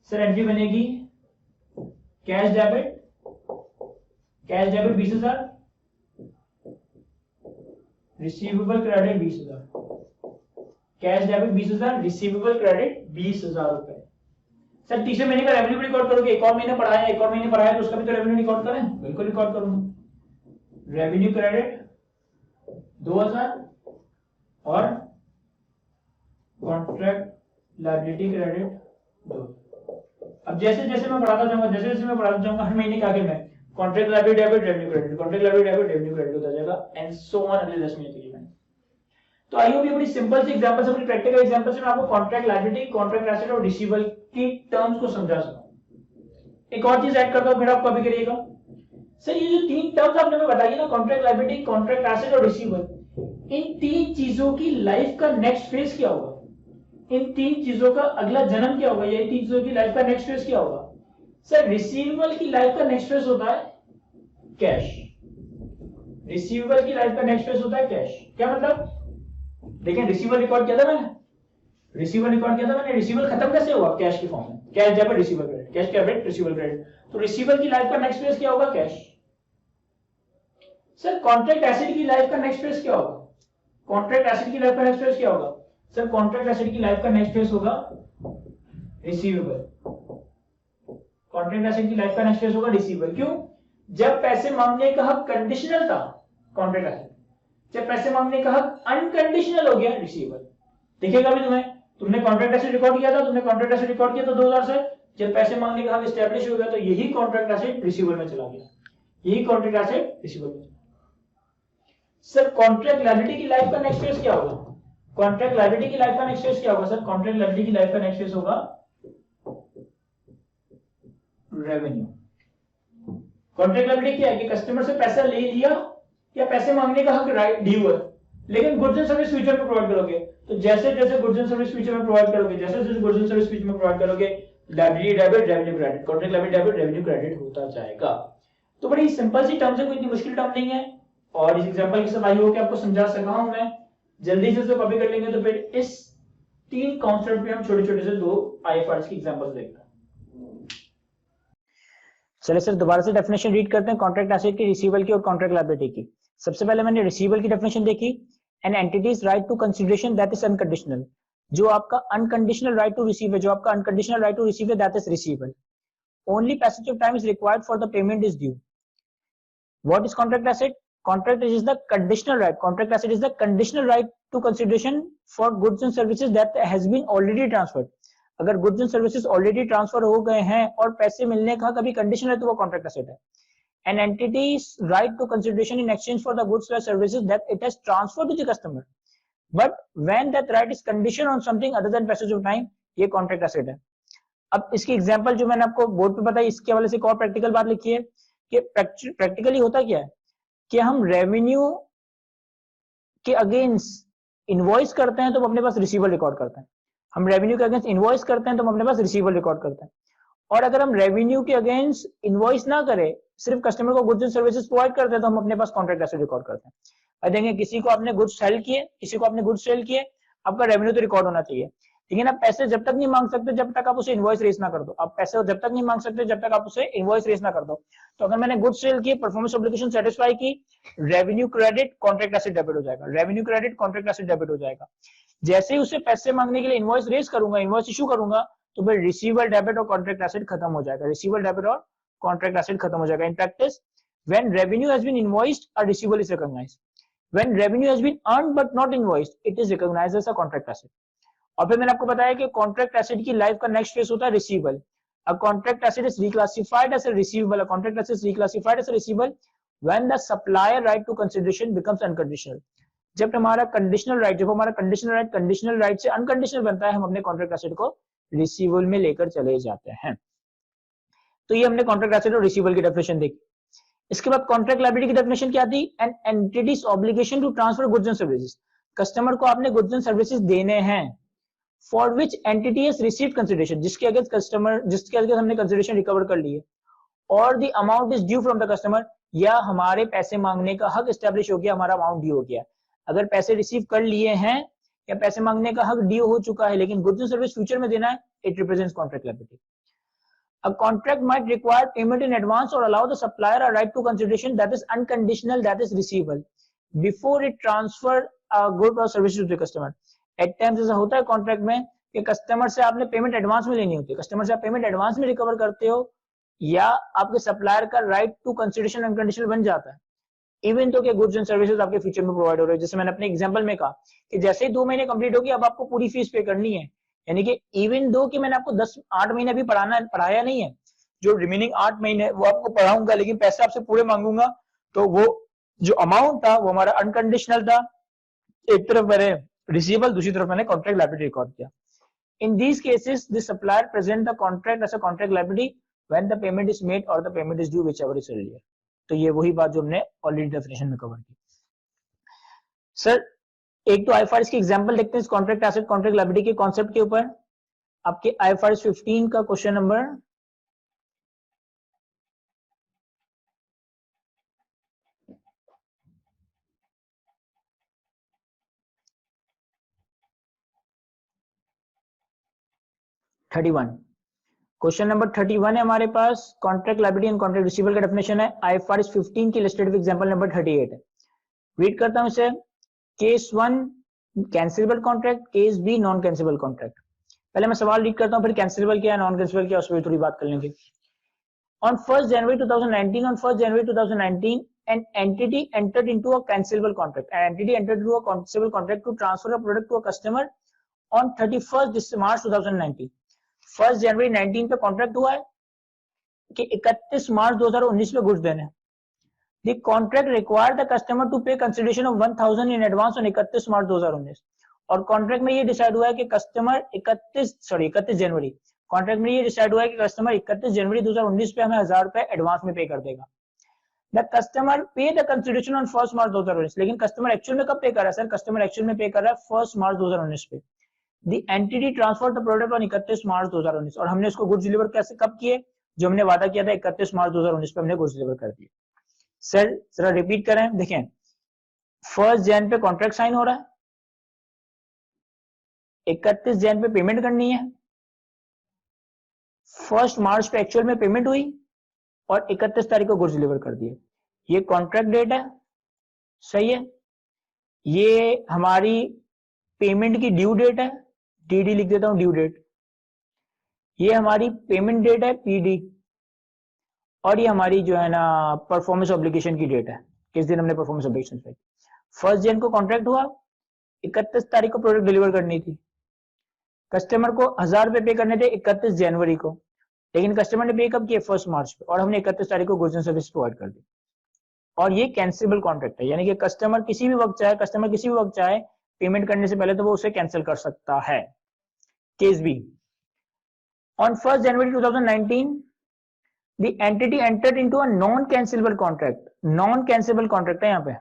सर एंट्री बनेगी cash debit, cash debit 20,000, receivable credit 20,000, cash debit 20,000, receivable credit 20,000 रुपए। सर तीसरे महीने का रेवेन्यू रिकॉर्ड करोगे, एक और महीने पढ़ाया, एक और महीने पढ़ाया तो उसका भी तो रेवेन्यू रिकॉर्ड करें, बिल्कुल रिकॉर्ड करूंगा। रेवेन्यू क्रेडिट 2,000 और कॉन्ट्रैक्ट लायबिलिटी क्रेडिट 2। अब जैसे जैसे मैं बढ़ाता जाऊंगा, जैसे जैसे मैं बढ़ाता जाऊंगा, हर महीने के आगे मैं contract liability debit revenue credit, contract liability debit revenue credit होता जाएगा एंड सो ऑन अगले 10 महीने के लिए। तो आई होप ये बड़ी सिंपल सी एग्जांपल से, बड़ी प्रैक्टिकल एग्जांपल से मैं आपको कॉन्ट्रैक्ट लायबिलिटी, कॉन्ट्रैक्ट एसेट और रिसीवेबल की टर्म्स को समझा सकूं। एक और चीज ऐड करता हूं, फिर आप कॉपी करिएगा। सर ये जो तीन टर्म्स आपने हमें बताई ना, कॉन्ट्रैक्ट लायबिलिटी, कॉन्ट्रैक्ट एसेट और रिसीवेबल, इन तीन चीजों की लाइफ का नेक्स्ट फेज क्या होगा? इन तीन चीजों का अगला जन्म क्या होगा? ये तीन चीजों की लाइफ का नेक्स्ट फेज क्या होगा? सर रिसीवेबल की लाइफ का नेक्स्ट फेज होता है कैश, रिसीवेबल की लाइफ का नेक्स्ट फेज होता है कैश। क्या मतलब? देखिए रिसीवेबल रिकॉर्ड किया था मैंने, रिसीवेबल रिकॉर्ड किया था मैंने, रिसीवेबल खत्म कैसे हुआ? कैश की फॉर्म में, cash debit receivable credit, cash debit receivable credit. तो रिसीवेबल की लाइफ का नेक्स्ट फेज क्या होगा? कैश। सर कॉन्ट्रैक्ट एसेट की लाइफ का नेक्स्ट फेज क्या होगा? कॉन्ट्रैक्ट एसेट की लाइफ का नेक्स्ट फेज क्या होगा? सर कॉन्ट्रैक्ट एसेट की लाइफ का नेक्स्ट फेज होगा रिसीवेबल, कॉन्ट्रैक्ट एसेट की लाइफ का नेक्स्ट फेज होगा रिसीवेबल। क्यों? जब पैसे मांगने का हक कंडीशनल था कॉन्ट्रैक्ट एसेट, जब पैसे मांगने का हक अनकंडीशनल हो गया रिसीवेबल। दिखेगा भी तुम्हें, तुमने कॉन्ट्रैक्ट एसेट रिकॉर्ड किया था, तुमने कॉन्ट्रैक्ट एसेट रिकॉर्ड किया था 2000 से, जब पैसे मांगने का हक एस्टैब्लिश हो गया तो यही कॉन्ट्रैक्ट एसेट रिसीवेबल में चला गया, यही कॉन्ट्रैक्ट एसेट रिसीवेबल में। सर कॉन्ट्रैक्ट लायबिलिटी की लाइफ का नेक्स्ट फेज क्या होगा? कॉन्ट्रैक्ट लायबिलिटी की लाइफ का नेक्स्ट फेज क्या होगा? सर कॉन्ट्रैक्ट लायबिलिटी की लाइफ का नेक्स्ट फेज होगा रेवेन्यू। कॉन्ट्रैक्ट लायबिलिटी क्या है कि कस्टमर से पैसा ले लिया या पैसे मांगने का हक राइट ड्यू है, लेकिन गुड्स एंड सर्विस फ्यूचर में प्रोवाइड करोगे, तो जैसे जैसे गुड्स एंड सर्विस फ्यूचर में प्रोवाइड करोगे, जैसे जैसे गुड्स एंड सर्विस फ्यूचर में प्रोवाइड करोगे, liability debit revenue credit, contract liability debit revenue credit होता जाएगा। तो बड़ी सिंपल सी टर्म्स है, कोई इतनी मुश्किल टर्म नहीं है, और इस एग्जांपल के साथ आई हो कि आपको समझा सका हूं मैं। जल्दी से कॉपी कर लेंगे तो फिर इस तीन कॉन्सेप्ट पे हम छोटे छोटे से दो आईएफआरएस की एग्जांपल्स देखते हैं। चलिए सर दोबारा से डेफिनेशन रीड करते हैं कॉन्ट्रैक्ट एसेट की, रिसीवेबल की और कॉन्ट्रैक्ट लायबिलिटी की। सबसे पहले मैंने रिसीवेबल की डेफिनेशन देखी, an entity's right to consideration that is unconditional, जो आपका अनकंडीशनल राइट टू रिसीव है, जो आपका अनकंडीशनल राइट टू रिसीव है that is receivable. Only passage of time is required for the payment is due. What is contract asset? Contract is the conditional right. Contract asset is the conditional right to consideration for goods and services that has been already transferred. अगर goods and services already transfer हो गए हैं और पैसे मिलने का कभी condition है तो वो कॉन्ट्रैक्ट एसेट है। An entity's right to consideration in exchange for the goods or services that it has transferred to the customer. But when that right is conditioned on something other than passage of time, ये contract asset है। अब इसकी example जो मैंने आपको board पे बताई, इसके हवाले से एक और प्रैक्टिकल बात लिखी है कि प्रैक्टिकली होता क्या है कि हम रेवेन्यू के अगेंस्ट इनवॉइस करते हैं तो हम अपने पास रिसीवेबल रिकॉर्ड करते हैं, हम रेवेन्यू के अगेंस्ट इनवॉइस करते हैं तो हम अपने पास रिसीवेबल रिकॉर्ड करते हैं। और अगर हम रेवेन्यू के अगेंस्ट इनवॉइस ना करें, सिर्फ कस्टमर को गुड्स एंड सर्विसेज प्रोवाइड करते हैं तो हम अपने पास कॉन्ट्रैक्ट एसेट रिकॉर्ड करते हैं। अब देखेंगे किसी को आपने गुड्स सेल किए, किसी को आपने गुड्स सेल किए, आपका रेवेन्यू तो रिकॉर्ड होना चाहिए, लेकिन आप पैसे जब तक नहीं मांग सकते जब तक आप उसे इनवॉइस रेज ना कर दो। आप पैसे जब तक नहीं मांग सकते जब तक आप उसे इनवॉइस रेज ना कर दो। तो अगर मैंने गुड्स सेल किए, परफॉर्मेंस ऑब्लिगेशन सेटिस्फाई की, revenue credit contract asset debit हो जाएगा, revenue credit contract asset debit हो जाएगा। जैसे ही उसे पैसे मांगने के लिए इनवॉइस रेज करूंगा, इनवॉइस इशू करूंगा, तो फिर रिसीवेबल डेबिट और कॉन्ट्रैक्ट एसेट खत्म हो जाएगा, रिसीवेबल डेबिट और कॉन्ट्रैक्ट एसेट खत्म हो जाएगा। In practice when revenue has been invoiced a receivable is recognised, when revenue has been earned but not invoiced it is recognised as a contract asset. और फिर मैंने आपको बताया कि कॉन्ट्रैक्ट एसेट की लाइफ का नेक्स्ट फेज होता है receivable. A contract asset is reclassified as a receivable. A contract asset is reclassified as a receivable when the supplier right to consideration becomes unconditional. जब हमारा कंडीशनल राइट कंडीशनल राइट से unconditional बनता है, हम अपने contract asset को receivable में लेकर चले जाते हैं. तो ये हमने कॉन्ट्रैक्ट एसेट और रिसीवेबल की डेफिनेशन देखी. इसके बाद कॉन्ट्रैक्ट लायबिलिटी की डेफिनेशन क्या थी? An entity's obligation to transfer goods and services. Customer को आपने गुड्स एंड सर्विसेज देने हैं for which entity has received consideration, जिसके अगेंस्ट हमने कंसिडरेशन रिकवर कर ली है, और the amount is due from the customer, या हमारे पैसे मांगने का हक एस्टेब्लिश हो गया, हमारा अमाउंट ड्यू हो गया. अगर पैसे रिसीव कर लिए हैं या पैसे मांगने का हक ड्यू हो चुका है लेकिन गुड्स एंड सर्विस फ्यूचर में देना है, it represents contract liability. A contract might require payment in advance or allow the supplier a right to consideration that is unconditional, that is receivable, before it transfer a good or service to the customer. At times ऐसा होता है contract में कि customer से आपने payment advance में लेनी होती है, कस्टमर से आप पेमेंट एडवांस में रिकवर करते हो, या आपके सप्लायर का राइट टू कंसिडरेशन अनकंडीशनल बन जाता है, इवन तो के गुड्स एंड सर्विसेज आपके फ्यूचर में प्रोवाइड हो रहे हैं. जैसे मैंने अपने एग्जांपल में कहा कि जैसे ही 2 महीने कंप्लीट होगी अब आपको पूरी फीस पे करनी है, यानी कि इवन दो कि मैंने आपको 8 महीने भी पढ़ाया नहीं है, जो रिमेनिंग 8 महीने वो आपको पढ़ाऊंगा, लेकिन पैसे आपसे पूरे मांगूंगा, तो वो जो अमाउंट था वो हमारा अनकंडीशनल था. एक तरफ मैंने रिसीवेबल, दूसरी तरफ मैंने कॉन्ट्रैक्ट लायबिलिटी रिकॉर्ड किया. In these cases the supplier present the contract as a contract liability when the payment is made और the payment is due whichever is earlier. तो ये वही बात जो हमने ऑलरेडी डेफिनेशन में कवर की. सर एक तो आईएफआरएस की एग्जांपल देखते हैं इस कॉन्ट्रैक्ट एसेट कॉन्ट्रैक्ट लायबिलिटी के कॉन्सेप्ट के ऊपर. आपके आईएफआरएस 15 का क्वेश्चन नंबर 31. क्वेश्चन नंबर 31 है हमारे पास. Contract liability and contract receivable का डेफिनेशन है. आईएफआरएस 15 की इलस्ट्रेटिव एग्जांपल नंबर 38 है. रीड करता हूं इसे. Case 1 cancellable contract, case B non cancellable contract. पहले मैं सवाल रीड करता हूं, फिर कैंसिलेबल क्या है, नॉन कैंसिलेबल क्या है, उस पर थोड़ी बात कर लेंगे. On 1st January 2019, an entity entered into a cancelable contract. An entity entered into a cancelable contract to transfer a product to a customer on 31st March 2019. 1st January 19 पे contract हुआ है कि 31 मार्च 2019 में गुड्स देने. The contract required the customer to pay consideration of 1000 in advance on 31 मार्च 2019. और contract में ये decide हुआ है कि कस्टमर 31 जनवरी, कॉन्ट्रैक्ट में ये डिसाइड हुआ है कि कस्टमर 31 जनवरी 2019 पे हमें 1000 रुपए एडवांस में पे कर देगा. द कस्टमर पे द कंसिडरेशन ऑन 1 मार्च 2019. लेकिन कस्टमर एक्चुअल में कब पे कर रहा है सर? कस्टमर एक्चुअल में पे कर रहा है 1 मार्च 2019 पे. The entity transfer the product on 31 मार्च 2019 और हमने इसको गुड्स डिलीवर कैसे कब किए? जो हमने वादा किया था 31 मार्च 2019 पे हमने गुड्स डिलीवर कर दिए. सर जरा रिपीट करें, देखें 1 जैन पे कॉन्ट्रैक्ट साइन हो रहा है, 31 जैन पे पेमेंट करनी है, 1 मार्च पे एक्चुअल में पेमेंट हुई और 31 तारीख को गुड्स डिलीवर कर दिए. ये कॉन्ट्रैक्ट डेट है, सही है. ये हमारी पेमेंट की ड्यू डेट है, डीडी लिख देता हूं, ड्यू डेट. ये हमारी पेमेंट डेट है, पीडी. और ये हमारी जो है ना परफॉर्मेंस ऑब्लिगेशन की डेट है, किस दिन हमने परफॉर्मेंस ऑब्लिगेशन पे. 1 जन को कॉन्ट्रैक्ट हुआ, 31 तारीख को प्रोडक्ट डिलीवर करनी थी, कस्टमर को 1000 रुपए पे करने थे 31 जनवरी को, लेकिन कस्टमर ने पे कब किए? 1 मार्च पे, और हमने 31 तारीख को गुड्स एंड सर्विस प्रोवाइड कर दी. और ये कैंसिलेबल कॉन्ट्रैक्ट है, यानी कि कस्टमर किसी भी वक्त चाहे पेमेंट करने से पहले तो वो उसे कैंसिल कर सकता है. Case B. On 1 January 2019 the entity entered into a non cancelable contract. Non cancelable contract है यहाँ पे.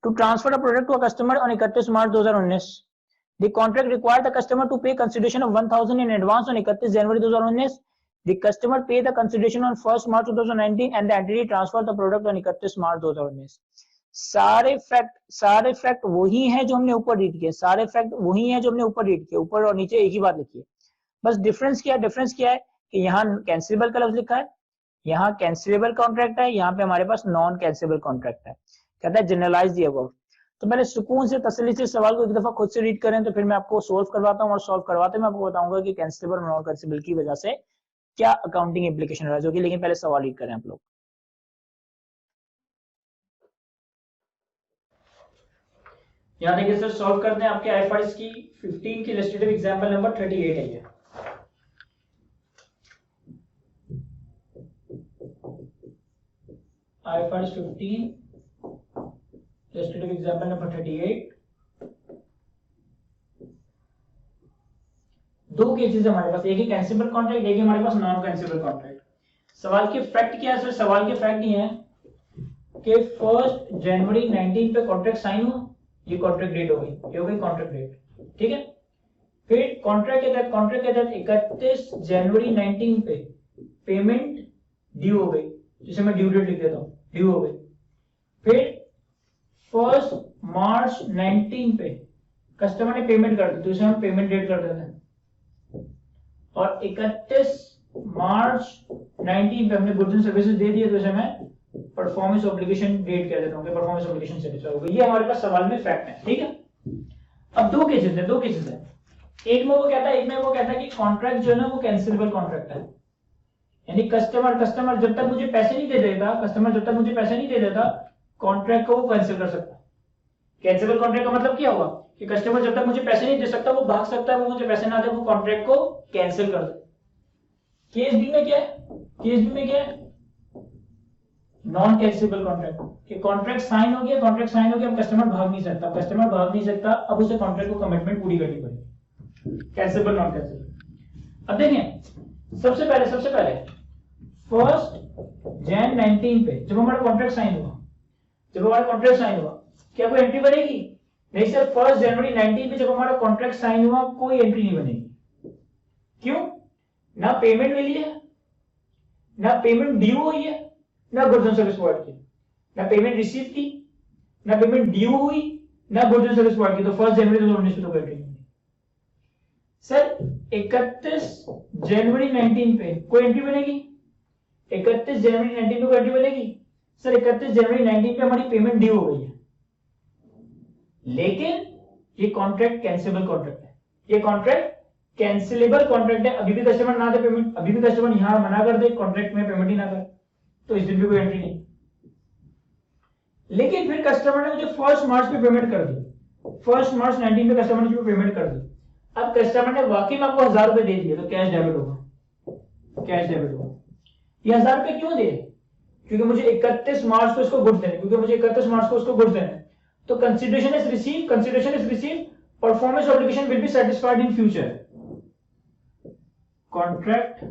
To transfer a product to a customer on 31 March 2019. The contract required the customer to pay consideration of 1000 in advance on 31 January 2019. The customer pay the consideration on 1 March 2019 and the entity transferred the product on 31 मार्च 2019. सारे fact वही है जो हमने ऊपर read किए, सारे fact वही है जो हमने ऊपर रीड किए, ऊपर और नीचे एक ही बात लिखी है. बस डिफरेंस क्या है कि यहाँ कैंसिलेबल का लफ्ज लिखा है, यहाँ कैंसिलेबल कॉन्ट्रैक्ट है, यहाँ पे हमारे पास नॉन कैंसिलेबल कॉन्ट्रैक्ट है. कहता है जनरलाइज द अबव. तो पहले सुकून से तसल्ली से सवाल को एक दफा खुद से रीड करें, तो फिर मैं आपको सोल्व करवाता हूँ, और सोल्व करवाते मैं आपको बताऊंगा कि कैंसिलेबल और नॉन कैंसिलेबल की वजह से क्या अकाउंटिंग इंप्लीकेशन राइज होगी. लेकिन पहले सवाल रीड करें आप लोग. यहाँ देखिए सर, सॉल्व करते हैं आपके आईएफआरएस की 15 की इलस्ट्रेटिव एग्जांपल नंबर 38 है ये. IFRS 15, illustrative example number 38। दो केसेस हमारे पास, एक है कैंसिलेबल कॉन्ट्रैक्ट, एक है हमारे पास नॉन कैंसिलेबल कॉन्ट्रैक्ट। सवाल के फैक्ट क्या है सर? सवाल के फैक्ट ये है कि 1 जनवरी 19 पे कॉन्ट्रैक्ट साइन हुआ, ये कॉन्ट्रैक्ट डेट हो गई, ये हो गई कॉन्ट्रैक्ट डेट, ठीक है। फिर कॉन्ट्रैक्ट के तहत 31 जनवरी 19 पे पेमेंट ड्यू हो गई, जिसे मैं ड्यू डेट लिख देता हूं, ड्यू हो गई। फिर 1 मार्च 19 पे कस्टमर ने पेमेंट कर दी, तो इसे हम पेमेंट डेट कर देते हैं। और 31 मार्च 19 पे हमने गुड्स एंड सर्विसेज दे दिए, तो इसे मैं परफॉर्मेंस ऑब्लिगेशन डेट कह देता हूं कि परफॉर्मेंस ऑब्लिगेशन सेटिस्फाई हो गई। ये हमारे पास सवाल में फैक्ट है, ठीक है। अब दो केसेस है, एक में वो कहता है कि कॉन्ट्रैक्ट जो है ना वो कैंसिलेबल कॉन्ट्रैक्ट है, यानी कस्टमर जब तक मुझे पैसे नहीं दे देता कॉन्ट्रैक्ट को वो कैंसिल कर सकता है। कैंसिलेबल कॉन्ट्रैक्ट का मतलब क्या हुआ कि कस्टमर जब तक मुझे पैसे नहीं दे सकता वो भाग सकता है, वो मुझे पैसे ना दे, वो कॉन्ट्रैक्ट को कैंसिल कर दे। केस बी में क्या है? नॉन कैंसिलेबल कॉन्ट्रैक्ट, कि कॉन्ट्रैक्ट साइन हो गया, अब कस्टमर भाग नहीं सकता, अब उसे कॉन्ट्रैक्ट को कमिटमेंट पूरी करनी पड़ेगी। Cancellable, non cancellable. अब देखिए सबसे पहले 1 जन 19 पे जब हमारा कॉन्ट्रैक्ट साइन हुआ, क्या कोई एंट्री बनेगी? नहीं सर, 1 जनवरी 19 पे जब हमारा कॉन्ट्रैक्ट साइन हुआ कोई एंट्री नहीं बनेगी। क्यों? ना पेमेंट मिली है, ना पेमेंट ड्यू हुई है, ना गुड्स एंड सर्विस प्रोवाइड की, ना पेमेंट रिसीव की, ना पेमेंट ड्यू हुई, ना गुड्स एंड सर्विस प्रोवाइड की, तो 1 जनवरी 2019 में तो कोई एंट्री नहीं। सर 31 जनवरी 19 पे कोई एंट्री बनेगी? 31 जनवरी 19 पे कोई एंट्री बनेगी? सर 31 जनवरी 19 पे हमारी पेमेंट ड्यू हो गई है, लेकिन ये कॉन्ट्रैक्ट कैंसिलेबल कॉन्ट्रैक्ट है, ये कॉन्ट्रैक्ट कैंसिलेबल कॉन्ट्रैक्ट है। अभी भी कस्टमर ना दे पेमेंट, अभी भी कस्टमर यहां मना कर दे, कॉन्ट्रैक्ट में पेमेंट ही ना करे, तो इस दिन भी कोई एंट्री नहीं। लेकिन फिर कस्टमर ने मुझे 1 मार्च पे पेमेंट कर दी, 1 मार्च 19 पे कस्टमर ने मुझे पेमेंट कर दी। अब कस्टमर ने वाकई में आपको 1000 रुपए दे दिए, तो कैश डेबिट होगा। ये 1000 रुपए क्यों दे? क्योंकि मुझे 31 मार्च को इसको गुड्स देने, तो consideration is received, performance obligation will be satisfied in future. Contract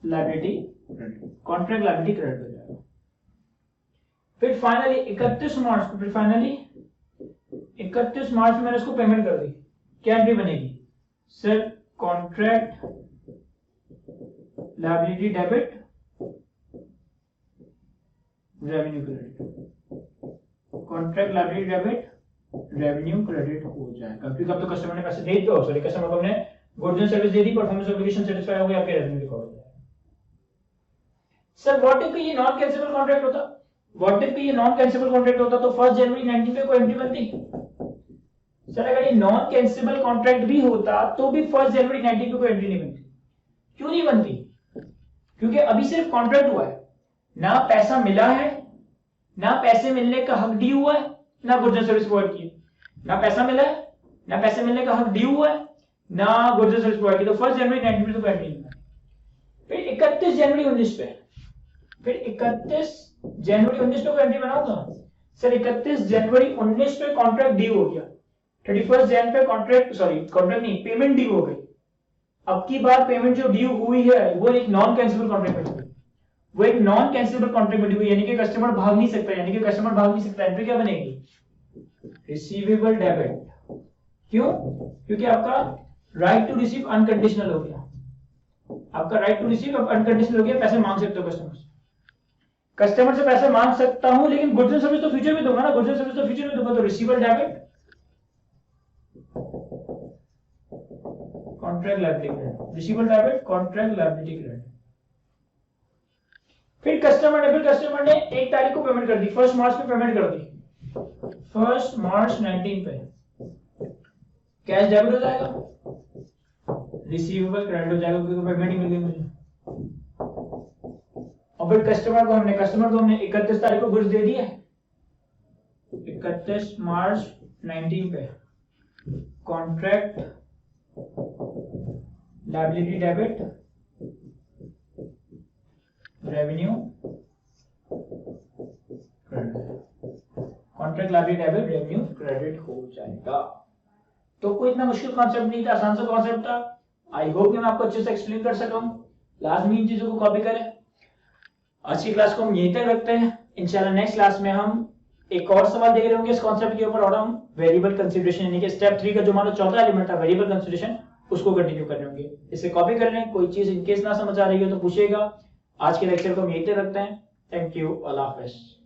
liability credit हो जाएगा। फिर फाइनली 31 मार्च में मैंने इसको पेमेंट कर दी, क्या एंट्री बनेगी? Sir contract liability debit, revenue credit, contract liability debit, revenue credit हो जाएगा, क्योंकि अब तो कस्टमर ने पैसे दे दिए, सॉरी कस्टमर को हमने goods and service they the, performance obligation satisfy हो गया, आपके रेवेन्यू रिकॉर्ड हो जाएगा। सर व्हाट इफ ये नॉन कैंसिलेबल कॉन्ट्रैक्ट होता, तो 1 जनवरी 19 पे कोई एंट्री बनती? सर अगर ये नॉन कैंसिलेबल कॉन्ट्रैक्ट भी होता तो भी 1 जनवरी 19 पे कोई एंट्री नहीं बनती। क्यों नहीं बनती? क्योंकि अभी सिर्फ कॉन्ट्रैक्ट हुआ है, ना पैसा मिला है, ना पैसे मिलने का हक ड्यू हुआ है, ना गुड्स एंड सर्विस प्रोवाइड की, ना पैसा मिला है, ना पैसे मिलने का हक ड्यू हुआ है, ना गुड्स एंड सर्विस प्रोवाइड की, तो 1 जनवरी 19 पे तो कोई एंट्री नहीं बनती। फिर 31 जनवरी 19 पे कोई एंट्री बनाऊंगा? सर 31 जनवरी 19 पे कॉन्ट्रैक्ट ड्यू हो गया, 31 जन पे पेमेंट ड्यू हो गई। अब की बार पेमेंट जो ड्यू हुई है वो एक नॉन कैंसिलेबल कॉन्ट्रैक्ट में ड्यू हुई, यानी कि कस्टमर भाग नहीं सकता, एंट्री क्या बनेगी? Receivable debit. क्यों? क्योंकि आपका राइट टू रिसीव अनकंडीशनल हो गया, पैसे मांग सकते हो कस्टमर से पैसे मांग सकता हूं, लेकिन गुड्स एंड सर्विस तो फ्यूचर में दूंगा, तो receivable debit, contract liability credit. फिर कस्टमर ने 1 तारीख को पेमेंट कर दी, 1 मार्च पे पेमेंट कर दी, 1 मार्च 19 पे कैश डेबिट हो जाएगा, रिसीवेबल क्रेडिट हो जाएगा, क्योंकि पेमेंट ही मिल गई मुझे। और फिर कस्टमर को हमने 31 तारीख को गुड्स दे दिए, 31 मार्च 19 पे contract liability debit, revenue contract liability debit revenue credit हो जाएगा। तो कोई इतना मुश्किल कॉन्सेप्ट नहीं था, आसान सा कॉन्सेप्ट था। आई होप कि मैं आपको अच्छे से एक्सप्लेन कर सका हूं। लाजमी इन चीजों को कॉपी करें। आज की क्लास को हम यहीं तक रखते हैं। इंशाल्लाह नेक्स्ट क्लास में हम एक और सवाल देख रहे होंगे इस कॉन्सेप्ट के ऊपर, और हम वेरिएबल कंसीडरेशन यानी कि स्टेप 3 का जो हमारा चौथा एलिमेंट था वेरिएबल कंसीडरेशन, उसको कंटिन्यू करने होंगे। इसे कॉपी कर लें। कोई चीज इनकेस ना समझ आ रही हो तो पूछिएगा। आज के लेक्चर को हम यहीं तक रखते हैं। Thank you, Allah Hafiz.